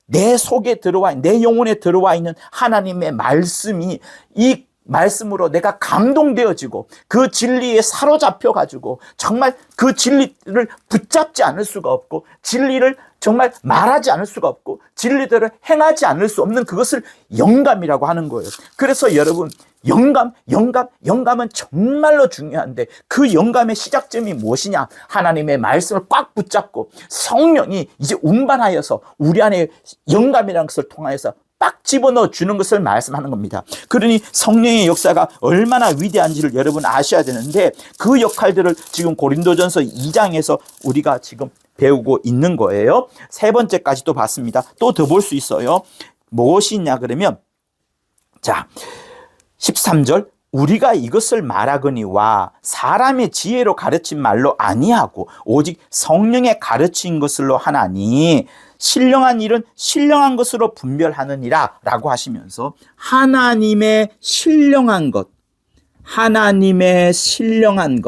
내 속에 들어와, 내 영혼에 들어와 있는 하나님의 말씀이 이 말씀으로 내가 감동되어지고 그 진리에 사로잡혀가지고 정말 그 진리를 붙잡지 않을 수가 없고 진리를 정말 말하지 않을 수가 없고 진리대로 행하지 않을 수 없는 그것을 영감이라고 하는 거예요. 그래서 여러분 영감은 정말로 중요한데 그 영감의 시작점이 무엇이냐? 하나님의 말씀을 꽉 붙잡고 성령이 이제 운반하여서 우리 안에 영감이라는 것을 통하여서 빡 집어넣어 주는 것을 말씀하는 겁니다. 그러니 성령의 역사가 얼마나 위대한지를 여러분 아셔야 되는데 그 역할들을 지금 고린도전서 2장에서 우리가 지금 배우고 있는 거예요. 세 번째까지도 봤습니다. 또 더 볼 수 있어요. 무엇이 있냐 그러면 자 13절, 우리가 이것을 말하거니와 사람의 지혜로 가르친 말로 아니하고 오직 성령의 가르친 것으로 하나니 신령한 일은 신령한 것으로 분별하느니라 라고 하시면서 하나님의 신령한 것, 하나님의 신령한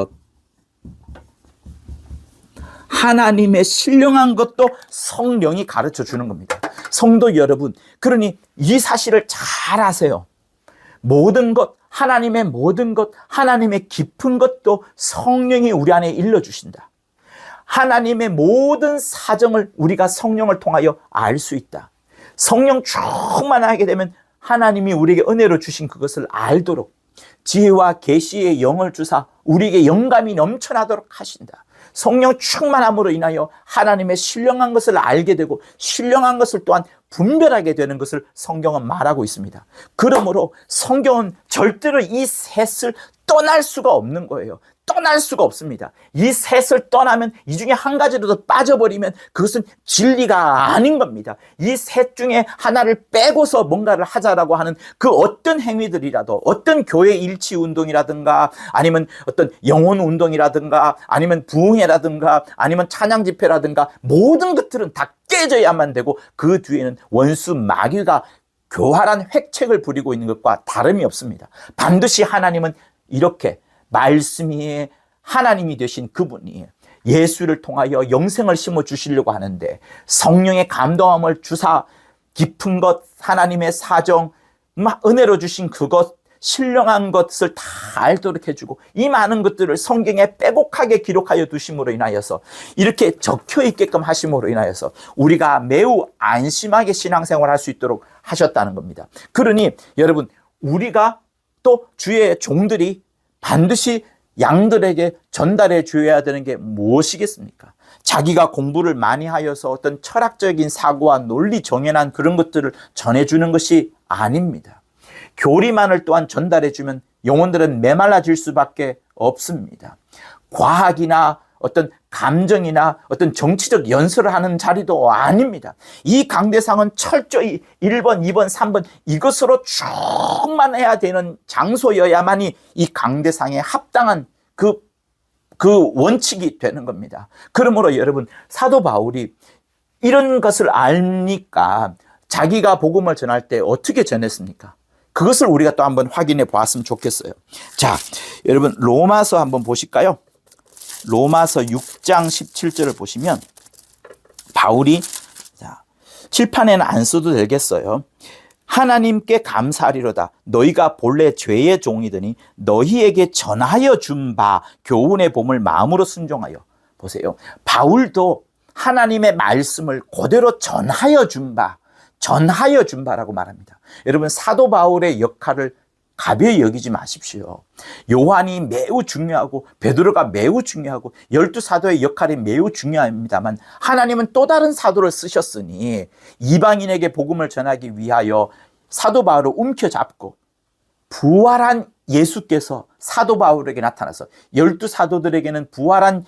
것도 성령이 가르쳐 주는 겁니다. 성도 여러분, 그러니 이 사실을 잘 아세요. 모든 것, 하나님의 모든 것, 하나님의 깊은 것도 성령이 우리 안에 일러주신다. 하나님의 모든 사정을 우리가 성령을 통하여 알 수 있다. 성령 충만하게 되면 하나님이 우리에게 은혜로 주신 그것을 알도록 지혜와 계시의 영을 주사 우리에게 영감이 넘쳐나도록 하신다. 성령 충만함으로 인하여 하나님의 신령한 것을 알게 되고 신령한 것을 또한 분별하게 되는 것을 성경은 말하고 있습니다. 그러므로 성경은 절대로 이 셋을 떠날 수가 없는 거예요. 떠날 수가 없습니다. 이 셋을 떠나면 이 중에 한 가지라도 빠져버리면 그것은 진리가 아닌 겁니다. 이 셋 중에 하나를 빼고서 뭔가를 하자라고 하는 그 어떤 행위들이라도, 어떤 교회 일치 운동이라든가 아니면 어떤 영혼 운동이라든가 아니면 부흥회라든가 아니면 찬양 집회라든가 모든 것들은 다 깨져야만 되고 그 뒤에는 원수 마귀가 교활한 획책을 부리고 있는 것과 다름이 없습니다. 반드시 하나님은 이렇게 말씀이 하나님이 되신 그분이 예수를 통하여 영생을 심어 주시려고 하는데 성령의 감동함을 주사 깊은 것, 하나님의 사정, 은혜로 주신 그것, 신령한 것을 다 알도록 해주고 이 많은 것들을 성경에 빼곡하게 기록하여 두심으로 인하여서 이렇게 적혀 있게끔 하심으로 인하여서 우리가 매우 안심하게 신앙생활을 할 수 있도록 하셨다는 겁니다. 그러니 여러분, 우리가 또 주의 종들이 반드시 양들에게 전달해 줘야 되는 게 무엇이겠습니까? 자기가 공부를 많이 하여서 어떤 철학적인 사고와 논리 정연한 그런 것들을 전해주는 것이 아닙니다. 교리만을 또한 전달해 주면 영혼들은 메말라질 수밖에 없습니다. 과학이나 어떤 감정이나 어떤 정치적 연설을 하는 자리도 아닙니다. 이 강대상은 철저히 1번, 2번, 3번 이것으로 충만해야 되는 장소여야만이 이 강대상에 합당한 그 원칙이 되는 겁니다. 그러므로 여러분, 사도 바울이 이런 것을 아니까 자기가 복음을 전할 때 어떻게 전했습니까? 그것을 우리가 또 한번 확인해 보았으면 좋겠어요. 자, 여러분 로마서 한번 보실까요? 로마서 6장 17절을 보시면 바울이 칠판에는 안 써도 되겠어요. 하나님께 감사하리로다. 너희가 본래 죄의 종이더니 너희에게 전하여 준 바 교훈의 봄을 마음으로 순종하여. 보세요. 바울도 하나님의 말씀을 그대로 전하여 준 바라고 말합니다. 여러분, 사도 바울의 역할을 가벼이 여기지 마십시오. 요한이 매우 중요하고 베드로가 매우 중요하고 12사도의 역할이 매우 중요합니다만 하나님은 또 다른 사도를 쓰셨으니 이방인에게 복음을 전하기 위하여 사도 바울을 움켜잡고 부활한 예수께서 사도 바울에게 나타나서 12사도들에게는 부활한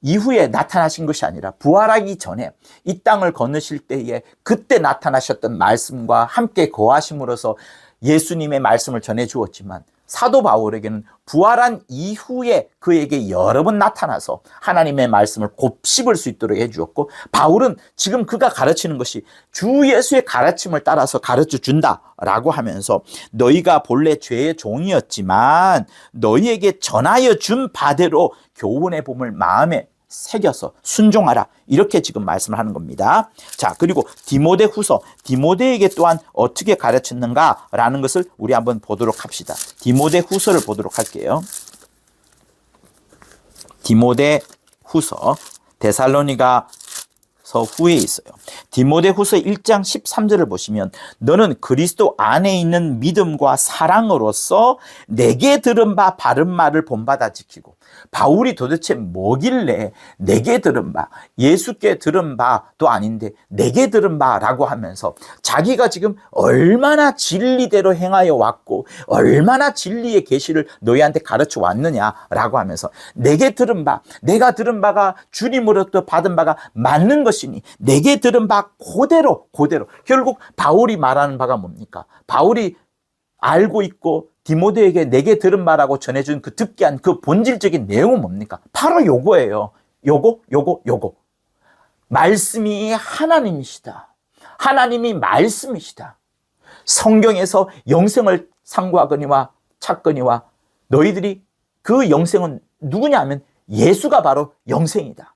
이후에 나타나신 것이 아니라 부활하기 전에 이 땅을 건너실 때에 그때 나타나셨던 말씀과 함께 거하심으로써 예수님의 말씀을 전해 주었지만 사도 바울에게는 부활한 이후에 그에게 여러 번 나타나서 하나님의 말씀을 곱씹을 수 있도록 해 주었고, 바울은 지금 그가 가르치는 것이 주 예수의 가르침을 따라서 가르쳐 준다라고 하면서 너희가 본래 죄의 종이었지만 너희에게 전하여 준 바대로 교훈의 봄을 마음에 새겨서 순종하라, 이렇게 지금 말씀을 하는 겁니다. 자, 그리고 디모데후서, 디모데에게 또한 어떻게 가르쳤는가라는 것을 우리 한번 보도록 합시다. 디모데후서를 보도록 할게요. 디모데후서, 데살로니가서 후에 있어요. 디모데후서 1장 13절을 보시면 너는 그리스도 안에 있는 믿음과 사랑으로서 내게 들은 바 바른 말을 본받아 지키고. 바울이 도대체 뭐길래 내게 들은 바, 예수께 들은 바도 아닌데 내게 들은 바라고 하면서 자기가 지금 얼마나 진리대로 행하여 왔고 얼마나 진리의 계시를 너희한테 가르쳐 왔느냐라고 하면서 내게 들은 바, 내가 들은 바가 주님으로부터 받은 바가 맞는 것이니 내게 들은 바 그대로 결국 바울이 말하는 바가 뭡니까? 바울이 알고 있고 디모데에게 내게 들은 바라고 전해준 그 특기한 그 본질적인 내용은 뭡니까? 바로 요거예요. 요거. 말씀이 하나님이시다. 하나님이 말씀이시다. 성경에서 영생을 상고하거니와 찾거니와 너희들이 그 영생은 누구냐 하면 예수가 바로 영생이다.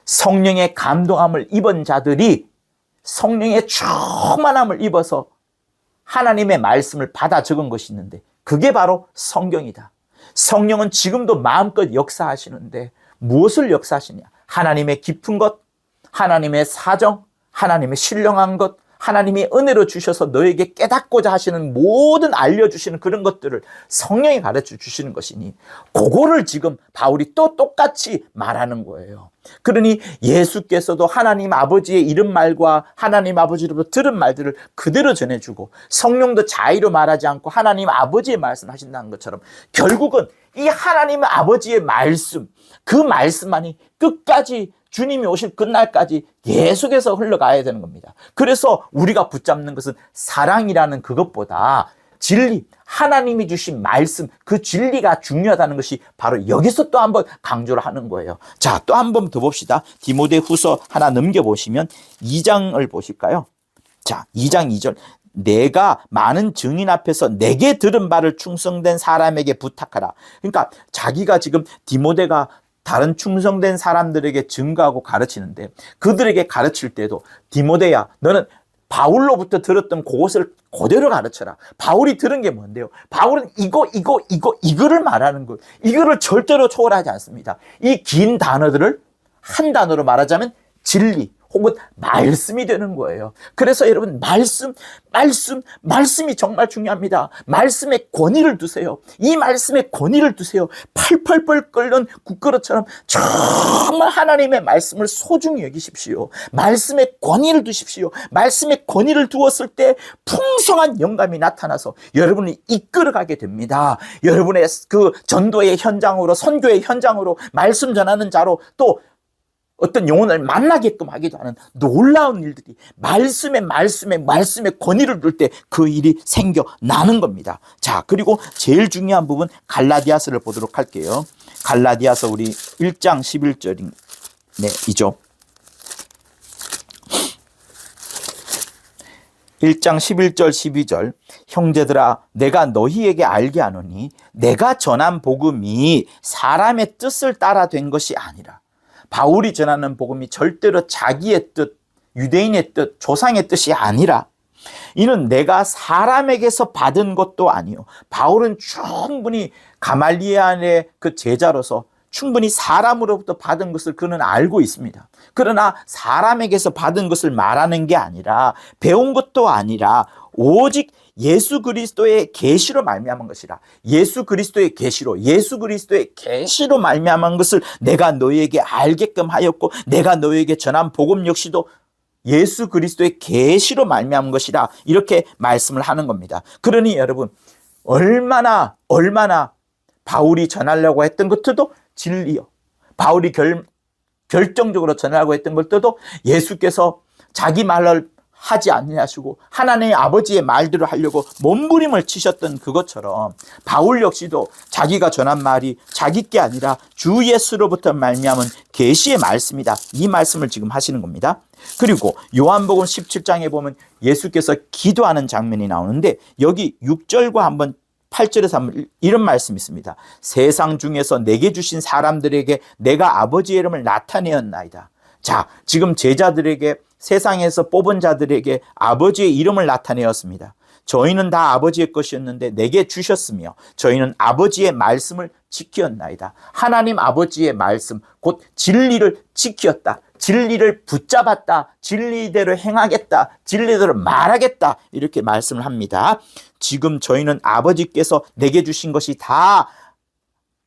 성령의 감동함을 입은 자들이 성령의 충만함을 입어서 하나님의 말씀을 받아 적은 것이 있는데 그게 바로 성경이다. 성령은 지금도 마음껏 역사하시는데 무엇을 역사하시냐? 하나님의 깊은 것, 하나님의 사정, 하나님의 신령한 것, 하나님이 은혜로 주셔서 너에게 깨닫고자 하시는 모든 알려주시는 그런 것들을 성령이 가르쳐 주시는 것이니 그거를 지금 바울이 또 똑같이 말하는 거예요. 그러니 예수께서도 하나님 아버지의 이른 말과 하나님 아버지로부터 들은 말들을 그대로 전해주고 성령도 자의로 말하지 않고 하나님 아버지의 말씀하신다는 것처럼 결국은 이 하나님 아버지의 말씀, 그 말씀만이 끝까지 주님이 오실 그날까지 계속해서 흘러가야 되는 겁니다. 그래서 우리가 붙잡는 것은 사랑이라는 그것보다 진리, 하나님이 주신 말씀, 그 진리가 중요하다는 것이 바로 여기서 또 한번 강조를 하는 거예요. 자, 또 한 번 더 봅시다. 디모데후서 하나 넘겨보시면 2장을 보실까요? 자, 2장 2절. 내가 많은 증인 앞에서 내게 들은 바를 충성된 사람에게 부탁하라. 그러니까 자기가 지금 디모데가 다른 충성된 사람들에게 증거하고 가르치는데 그들에게 가르칠 때도 디모데야, 너는 바울로부터 들었던 그것을 그대로 가르쳐라. 바울이 들은 게 뭔데요? 바울은 이거를 말하는 거예요. 이거를 절대로 초월하지 않습니다. 이 긴 단어들을 한 단어로 말하자면 진리 혹은 말씀이 되는 거예요. 그래서 여러분 말씀이 정말 중요합니다. 말씀에 권위를 두세요. 이 말씀에 권위를 두세요. 펄펄펄 끓는 국그릇처럼 정말 하나님의 말씀을 소중히 여기십시오. 말씀에 권위를 두십시오. 말씀에 권위를 두었을 때 풍성한 영감이 나타나서 여러분을 이끌어가게 됩니다. 여러분의 그 전도의 현장으로, 선교의 현장으로, 말씀 전하는 자로 또 어떤 영혼을 만나게끔 하기도 하는 놀라운 일들이 말씀에 권위를 둘 때 그 일이 생겨나는 겁니다. 자, 그리고 제일 중요한 부분 갈라디아서를 보도록 할게요. 갈라디아서 우리 1장 11절이 이죠. 1장 11절 12절. 형제들아, 내가 너희에게 알게 하노니 내가 전한 복음이 사람의 뜻을 따라 된 것이 아니라 바울이 전하는 복음이 절대로 자기의 뜻, 유대인의 뜻, 조상의 뜻이 아니라 이는 내가 사람에게서 받은 것도 아니요. 바울은 충분히 가말리엘의 그 제자로서 충분히 사람으로부터 받은 것을 그는 알고 있습니다. 그러나 사람에게서 받은 것을 말하는 게 아니라 배운 것도 아니라 오직 예수 그리스도의 계시로 말미암은 것이라. 예수 그리스도의 계시로 말미암은 것을 내가 너희에게 알게끔 하였고 내가 너희에게 전한 복음 역시도 예수 그리스도의 계시로 말미암은 것이라. 이렇게 말씀을 하는 겁니다. 그러니 여러분 얼마나 바울이 전하려고 했던 것들도 진리요. 바울이 결정적으로 전하려고 했던 것들도 예수께서 자기 말을 하지 아니하시고 하나님의 아버지의 말대로 하려고 몸부림을 치셨던 그것처럼 바울 역시도 자기가 전한 말이 자기 게 아니라 주 예수로부터 말미암은 계시의 말씀이다. 이 말씀을 지금 하시는 겁니다. 그리고 요한복음 17장에 보면 예수께서 기도하는 장면이 나오는데 여기 6절과 한번 8절에서 한번 이런 말씀이 있습니다. 세상 중에서 내게 주신 사람들에게 내가 아버지의 이름을 나타내었나이다. 자, 지금 제자들에게 세상에서 뽑은 자들에게 아버지의 이름을 나타내었습니다. 저희는 다 아버지의 것이었는데 내게 주셨으며 저희는 아버지의 말씀을 지켰나이다. 하나님 아버지의 말씀, 곧 진리를 지켰다. 진리를 붙잡았다. 진리대로 행하겠다. 진리대로 말하겠다. 이렇게 말씀을 합니다. 지금 저희는 아버지께서 내게 주신 것이 다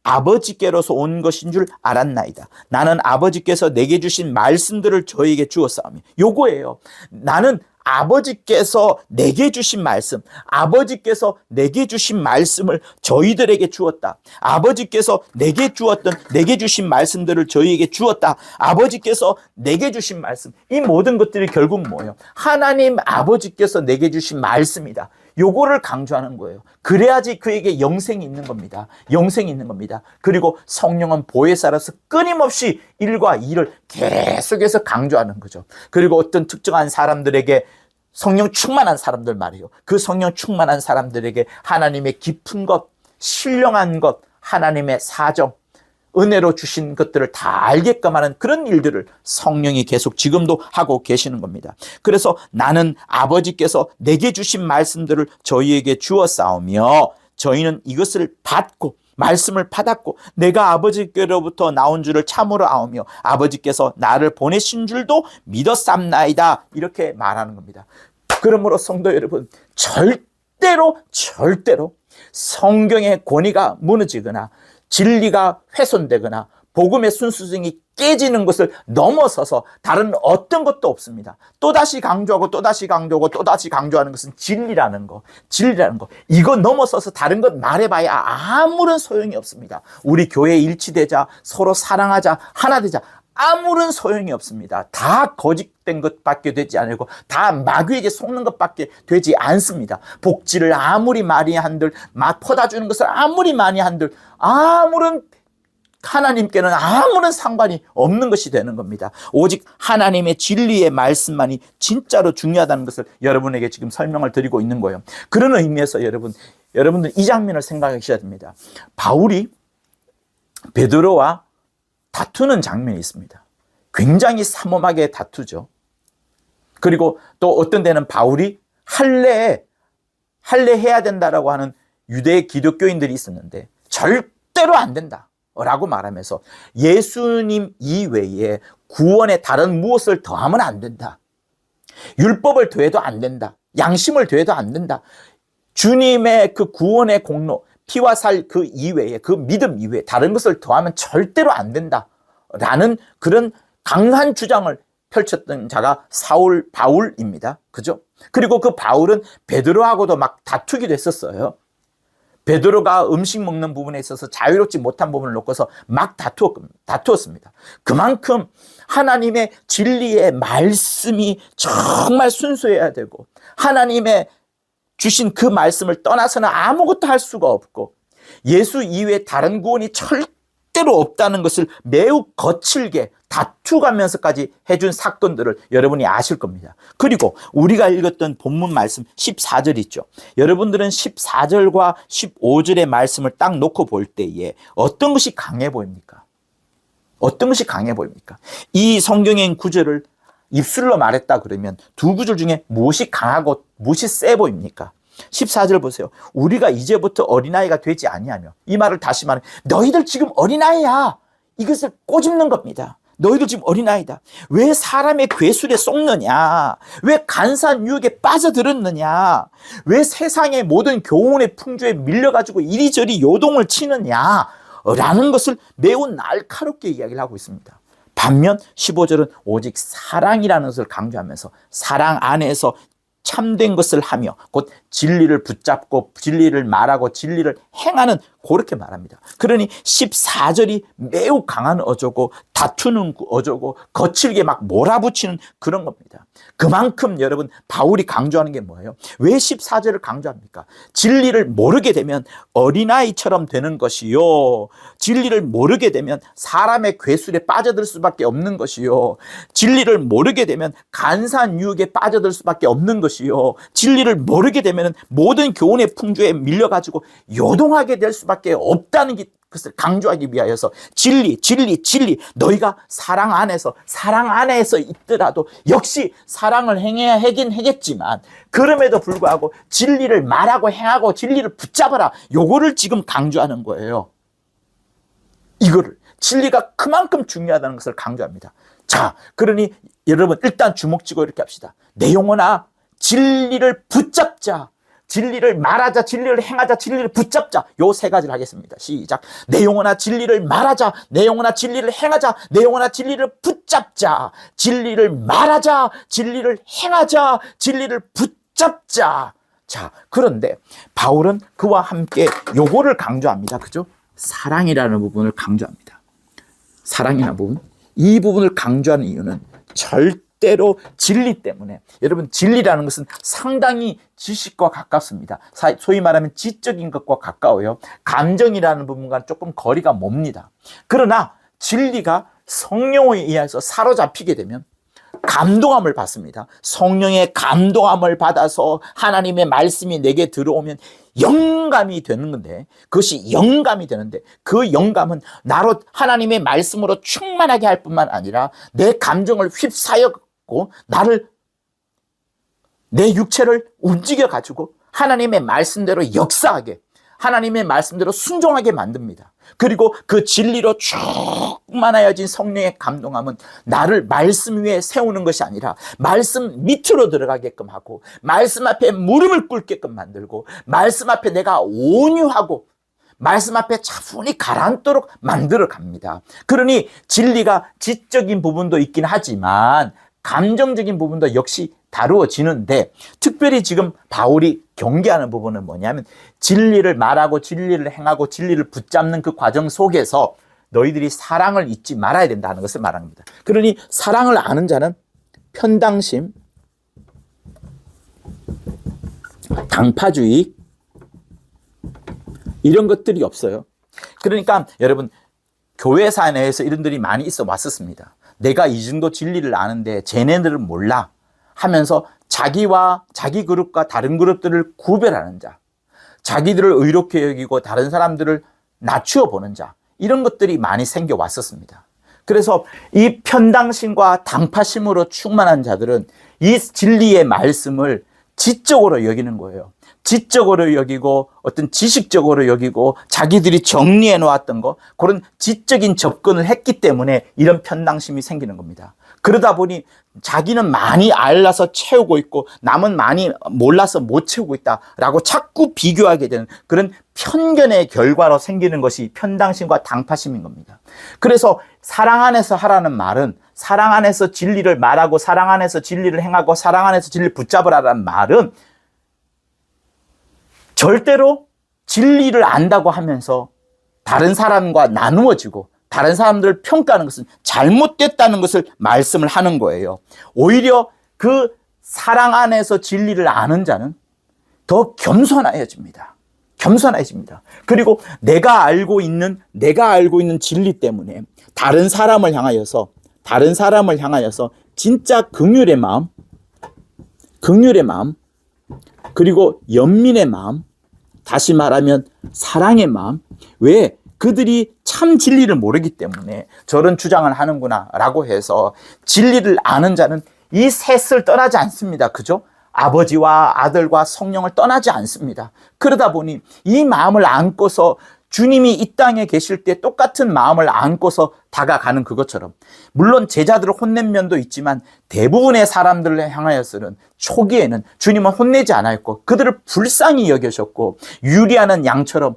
아버지께로서 온 것인 줄 알았나이다. 나는 아버지께서 내게 주신 말씀들을 저에게 주었사오며. 요거예요. 나는 아버지께서 내게 주신 말씀, 아버지께서 내게 주신 말씀을 저희들에게 주었다. 아버지께서 내게 주신 말씀들을 저희에게 주었다. 아버지께서 내게 주신 말씀, 이 모든 것들이 결국 뭐예요? 하나님 아버지께서 내게 주신 말씀이다. 요거를 강조하는 거예요. 그래야지 그에게 영생이 있는 겁니다. 영생이 있는 겁니다. 그리고 성령은 보혜사라서 끊임없이 1과 2를 계속해서 강조하는 거죠. 그리고 어떤 특정한 사람들에게 성령 충만한 사람들 말이에요. 그 성령 충만한 사람들에게 하나님의 깊은 것, 신령한 것, 하나님의 사정, 은혜로 주신 것들을 다 알게끔 하는 그런 일들을 성령이 계속 지금도 하고 계시는 겁니다. 그래서 나는 아버지께서 내게 주신 말씀들을 저희에게 주었사오며 저희는 이것을 받고 말씀을 받았고 내가 아버지께로부터 나온 줄을 참으로 아오며 아버지께서 나를 보내신 줄도 믿었삼나이다. 이렇게 말하는 겁니다. 그러므로 성도 여러분, 절대로 성경의 권위가 무너지거나 진리가 훼손되거나 복음의 순수성이 깨지는 것을 넘어서서 다른 어떤 것도 없습니다. 또다시 강조하고 또다시 강조하고 또다시 강조하는 것은 진리라는 거. 이거 넘어서서 다른 것 말해봐야 아무런 소용이 없습니다. 우리 교회 일치되자, 서로 사랑하자, 하나 되자, 아무런 소용이 없습니다. 다 거짓된 것밖에 되지 않고 다 마귀에게 속는 것밖에 되지 않습니다. 복지를 아무리 많이 한들, 퍼다 주는 것을 아무리 많이 한들 하나님께는 아무런 상관이 없는 것이 되는 겁니다. 오직 하나님의 진리의 말씀만이 진짜로 중요하다는 것을 여러분에게 지금 설명을 드리고 있는 거예요. 그런 의미에서 여러분들 이 장면을 생각하셔야 됩니다. 바울이 베드로와 다투는 장면이 있습니다. 굉장히 삼엄하게 다투죠. 그리고 또 어떤 데는 바울이 할례해야 된다라고 하는 유대 기독교인들이 있었는데 절대로 안 된다 라고 말하면서 예수님 이외에 구원에 다른 무엇을 더하면 안 된다. 율법을 더해도 안 된다. 양심을 더해도 안 된다. 주님의 그 구원의 공로, 피와 살 그 이외에, 그 믿음 이외에 다른 것을 더하면 절대로 안 된다 라는 그런 강한 주장을 펼쳤던 자가 바울입니다. 그죠? 그리고 그 바울은 베드로하고도 막 다투기도 했었어요. 베드로가 음식 먹는 부분에 있어서 자유롭지 못한 부분을 놓고서 막 다투었습니다. 그만큼 하나님의 진리의 말씀이 정말 순수해야 되고 하나님의 주신 그 말씀을 떠나서는 아무것도 할 수가 없고 예수 이외에 다른 구원이 절대로 없다는 것을 매우 거칠게 다투가면서까지 해준 사건들을 여러분이 아실 겁니다. 그리고 우리가 읽었던 본문 말씀 14절 있죠. 여러분들은 14절과 15절의 말씀을 딱 놓고 볼 때에 어떤 것이 강해 보입니까? 어떤 것이 강해 보입니까? 이 성경의 구절을 입술로 말했다 그러면 두 구절 중에 무엇이 강하고 무엇이 세 보입니까? 14절 보세요. 우리가 이제부터 어린아이가 되지 아니하며, 이 말을 다시 말하면 너희들 지금 어린아이야. 이것을 꼬집는 겁니다. 너희들 지금 어린아이다. 왜 사람의 괴술에 속느냐? 왜 간사한 유혹에 빠져들었느냐? 왜 세상의 모든 교훈의 풍조에 밀려가지고 이리저리 요동을 치느냐? 라는 것을 매우 날카롭게 이야기를 하고 있습니다. 반면 15절은 오직 사랑이라는 것을 강조하면서 사랑 안에서 참된 것을 하며 곧 진리를 붙잡고 진리를 말하고 진리를 행하는, 그렇게 말합니다. 그러니 14절이 매우 강한 어조고 다투는 어조고 거칠게 막 몰아붙이는 그런 겁니다. 그만큼 여러분 바울이 강조하는 게 뭐예요? 왜 14절을 강조합니까? 진리를 모르게 되면 어린아이처럼 되는 것이요, 진리를 모르게 되면 사람의 괴술에 빠져들 수밖에 없는 것이요, 진리를 모르게 되면 간사한 유혹에 빠져들 수밖에 없는 것이요, 진리를 모르게 되면 모든 교훈의 풍조에 밀려가지고 요동하게 될 수밖에 없다는 것을 강조하기 위하여서 진리 너희가 사랑 안에서 있더라도 역시 사랑을 행해야 하겠지만 그럼에도 불구하고 진리를 말하고 행하고 진리를 붙잡아라, 요거를 지금 강조하는 거예요. 이거를 진리가 그만큼 중요하다는 것을 강조합니다. 자, 그러니 여러분 일단 주목지고 이렇게 합시다. 내 영혼아 진리를 붙잡자. 진리를 말하자, 진리를 행하자, 진리를 붙잡자. 요 세 가지를 하겠습니다. 시작. 내 영혼아 진리를 말하자, 내 영혼아 진리를 행하자, 내 영혼아 진리를 붙잡자. 진리를 말하자, 진리를 행하자, 진리를 붙잡자. 자, 그런데 바울은 그와 함께 요거를 강조합니다. 그죠? 사랑이라는 부분을 강조합니다. 사랑이라는 부분. 이 부분을 강조하는 이유는 절대로 진리 때문에. 여러분, 진리라는 것은 상당히 지식과 가깝습니다. 소위 말하면 지적인 것과 가까워요. 감정이라는 부분과 조금 거리가 멉니다. 그러나 진리가 성령에 의해서 사로잡히게 되면 감동함을 받습니다. 성령의 감동함을 받아서 하나님의 말씀이 내게 들어오면 영감이 되는 건데, 그것이 영감이 되는데 그 영감은 나로 하나님의 말씀으로 충만하게 할 뿐만 아니라 내 감정을 휩싸였고 내 육체를 움직여 가지고 하나님의 말씀대로 역사하게, 하나님의 말씀대로 순종하게 만듭니다. 그리고 그 진리로 충만하여진 성령의 감동함은 나를 말씀 위에 세우는 것이 아니라 말씀 밑으로 들어가게끔 하고, 말씀 앞에 무릎을 꿇게끔 만들고, 말씀 앞에 내가 온유하고 말씀 앞에 차분히 가라앉도록 만들어 갑니다. 그러니 진리가 지적인 부분도 있긴 하지만 감정적인 부분도 역시 다루어지는데, 특별히 지금 바울이 경계하는 부분은 뭐냐면, 진리를 말하고 진리를 행하고 진리를 붙잡는 그 과정 속에서 너희들이 사랑을 잊지 말아야 된다는 것을 말합니다. 그러니 사랑을 아는 자는 편당심, 당파주의, 이런 것들이 없어요. 그러니까 여러분, 교회사 내에서 이런 들이 많이 있어 왔었습니다. 내가 이 정도 진리를 아는데 쟤네들은 몰라 하면서 자기와 자기 그룹과 다른 그룹들을 구별하는 자, 자기들을 의롭게 여기고 다른 사람들을 낮추어 보는 자, 이런 것들이 많이 생겨 왔었습니다. 그래서 이 편당심과 당파심으로 충만한 자들은 이 진리의 말씀을 지적으로 여기는 거예요. 지적으로 여기고 어떤 지식적으로 여기고 자기들이 정리해 놓았던 거, 그런 지적인 접근을 했기 때문에 이런 편당심이 생기는 겁니다. 그러다 보니 자기는 많이 알아서 채우고 있고 남은 많이 몰라서 못 채우고 있다라고 자꾸 비교하게 되는 그런 편견의 결과로 생기는 것이 편당심과 당파심인 겁니다. 그래서 사랑 안에서 하라는 말은, 사랑 안에서 진리를 말하고 사랑 안에서 진리를 행하고 사랑 안에서 진리를 붙잡으라는 말은 절대로 진리를 안다고 하면서 다른 사람과 나누어지고 다른 사람들을 평가하는 것은 잘못됐다는 것을 말씀을 하는 거예요. 오히려 그 사랑 안에서 진리를 아는 자는 더 겸손해집니다. 겸손해집니다. 그리고 내가 알고 있는 진리 때문에 다른 사람을 향하여서 진짜 긍휼의 마음, 그리고 연민의 마음, 다시 말하면 사랑의 마음. 왜? 그들이 참 진리를 모르기 때문에 저런 주장을 하는구나 라고 해서 진리를 아는 자는 이 셋을 떠나지 않습니다. 그죠? 아버지와 아들과 성령을 떠나지 않습니다. 그러다 보니 이 마음을 안고서 주님이 이 땅에 계실 때 똑같은 마음을 안고서 다가가는 그것처럼, 물론 제자들을 혼낸 면도 있지만 대부분의 사람들을 향하여서는 초기에는 주님은 혼내지 않았고 그들을 불쌍히 여기셨고 유리하는 양처럼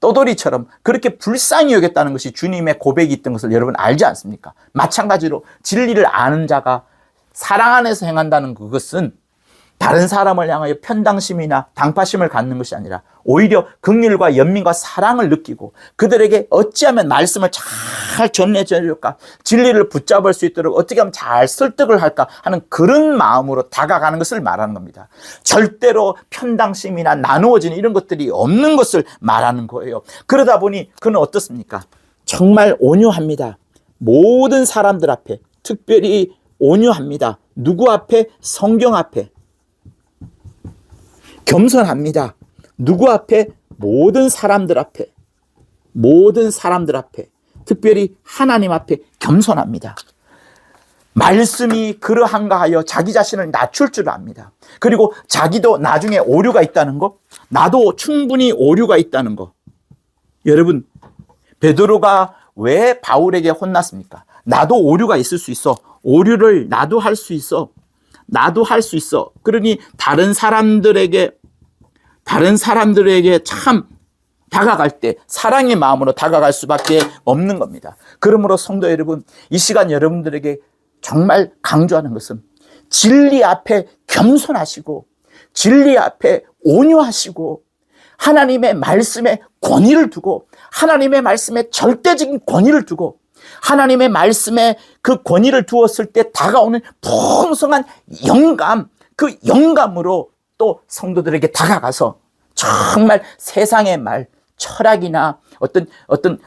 떠돌이처럼 그렇게 불쌍히 여겼다는 것이 주님의 고백이 있던 것을 여러분 알지 않습니까? 마찬가지로 진리를 아는 자가 사랑 안에서 행한다는 그것은 다른 사람을 향하여 편당심이나 당파심을 갖는 것이 아니라 오히려 긍휼과 연민과 사랑을 느끼고 그들에게 어찌하면 말씀을 잘 전해줄까, 진리를 붙잡을 수 있도록 어떻게 하면 잘 설득을 할까 하는 그런 마음으로 다가가는 것을 말하는 겁니다. 절대로 편당심이나 나누어지는 이런 것들이 없는 것을 말하는 거예요. 그러다 보니 그는 어떻습니까? 정말 온유합니다. 모든 사람들 앞에, 특별히 온유합니다. 누구 앞에? 성경 앞에. 겸손합니다. 누구 앞에? 모든 사람들 앞에. 특별히 하나님 앞에 겸손합니다. 말씀이 그러한가 하여 자기 자신을 낮출 줄 압니다. 그리고 자기도 나중에 오류가 있다는 거, 나도 충분히 오류가 있다는 거. 여러분, 베드로가 왜 바울에게 혼났습니까? 나도 오류가 있을 수 있어. 오류를 나도 할 수 있어. 그러니 다른 사람들에게 참 다가갈 때 사랑의 마음으로 다가갈 수밖에 없는 겁니다. 그러므로 성도 여러분, 이 시간 여러분들에게 정말 강조하는 것은 진리 앞에 겸손하시고 진리 앞에 온유하시고 하나님의 말씀에 권위를 두고 하나님의 말씀에 절대적인 권위를 두고 하나님의 말씀에 그 권위를 두었을 때 다가오는 풍성한 영감, 그 영감으로 또 성도들에게 다가가서 정말 세상의 말, 철학이나 어떤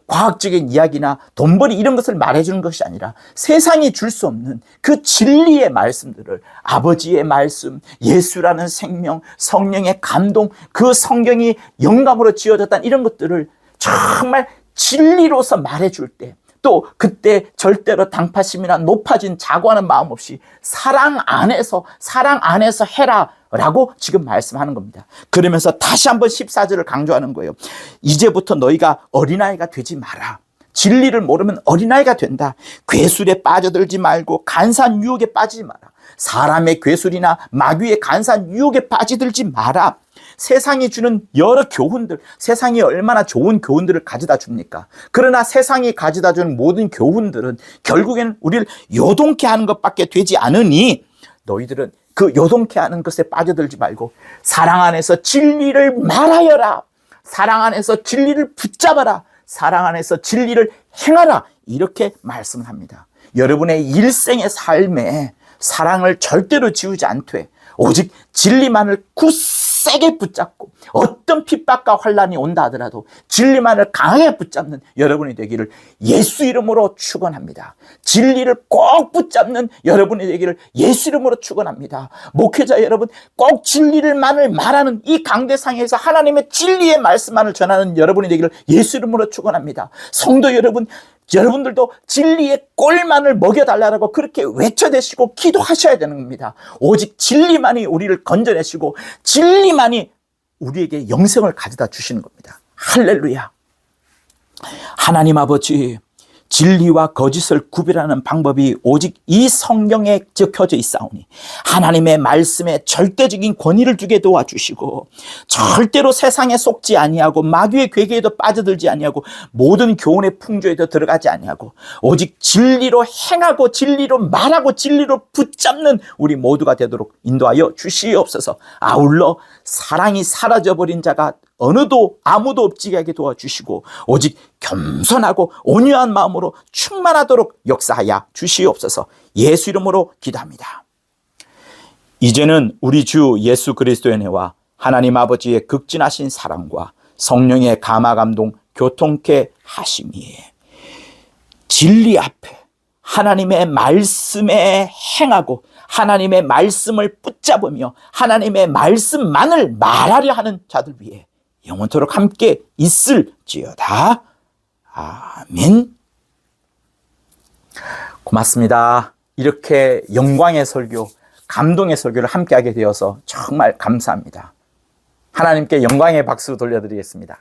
과학적인 이야기나 돈벌이 이런 것을 말해주는 것이 아니라 세상이 줄 수 없는 그 진리의 말씀들을, 아버지의 말씀, 예수라는 생명, 성령의 감동, 그 성경이 영감으로 지어졌다는 이런 것들을 정말 진리로서 말해줄 때, 또 그때 절대로 당파심이나 높아진 자고하는 마음 없이 사랑 안에서 해라, 라고 지금 말씀하는 겁니다. 그러면서 다시 한번 14절을 강조하는 거예요. 이제부터 너희가 어린아이가 되지 마라. 진리를 모르면 어린아이가 된다. 괴술에 빠져들지 말고 간사한 유혹에 빠지지 마라. 사람의 괴술이나 마귀의 간사한 유혹에 빠져들지 마라. 세상이 주는 여러 교훈들, 세상이 얼마나 좋은 교훈들을 가져다 줍니까? 그러나 세상이 가져다 주는 모든 교훈들은 결국에는 우리를 요동케 하는 것밖에 되지 않으니 너희들은 그 요동케 하는 것에 빠져들지 말고 사랑 안에서 진리를 말하여라. 사랑 안에서 진리를 붙잡아라. 사랑 안에서 진리를 행하라. 이렇게 말씀을 합니다. 여러분의 일생의 삶에 사랑을 절대로 지우지 않되 오직 진리만을 굳세게 붙잡고 어떤 핍박과 환난이 온다 하더라도 진리만을 강하게 붙잡는 여러분이 되기를 예수 이름으로 축원합니다. 진리를 꼭 붙잡는 여러분이 되기를 예수 이름으로 축원합니다. 목회자 여러분, 꼭 진리만을 말하는 이 강대상에서 하나님의 진리의 말씀만을 전하는 여러분이 되기를 예수 이름으로 축원합니다. 성도 여러분, 여러분들도 진리의 꼴만을 먹여달라고 그렇게 외쳐대시고 기도하셔야 되는 겁니다. 오직 진리만이 우리를 건져내시고 진리만이 우리에게 영생을 가져다 주시는 겁니다. 할렐루야. 하나님 아버지, 진리와 거짓을 구별하는 방법이 오직 이 성경에 적혀져 있사오니 하나님의 말씀에 절대적인 권위를 두게 도와주시고 절대로 세상에 속지 아니하고 마귀의 괴계에도 빠져들지 아니하고 모든 교훈의 풍조에도 들어가지 아니하고 오직 진리로 행하고 진리로 말하고 진리로 붙잡는 우리 모두가 되도록 인도하여 주시옵소서. 아울러 사랑이 사라져버린 자가 어느도 아무도 없지 하게 도와주시고 오직 겸손하고 온유한 마음으로 충만하도록 역사하여 주시옵소서. 예수 이름으로 기도합니다. 이제는 우리 주 예수 그리스도의 은혜와 하나님 아버지의 극진하신 사랑과 성령의 감화 감동 교통케 하심이 진리 앞에 하나님의 말씀에 행하고 하나님의 말씀을 붙잡으며 하나님의 말씀만을 말하려 하는 자들 위해 영원토록 함께 있을지어다. 아멘. 고맙습니다. 이렇게 영광의 설교, 감동의 설교를 함께하게 되어서 정말 감사합니다. 하나님께 영광의 박수 돌려드리겠습니다.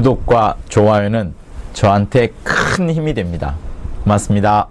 구독과 좋아요는 저한테 큰 힘이 됩니다. 고맙습니다.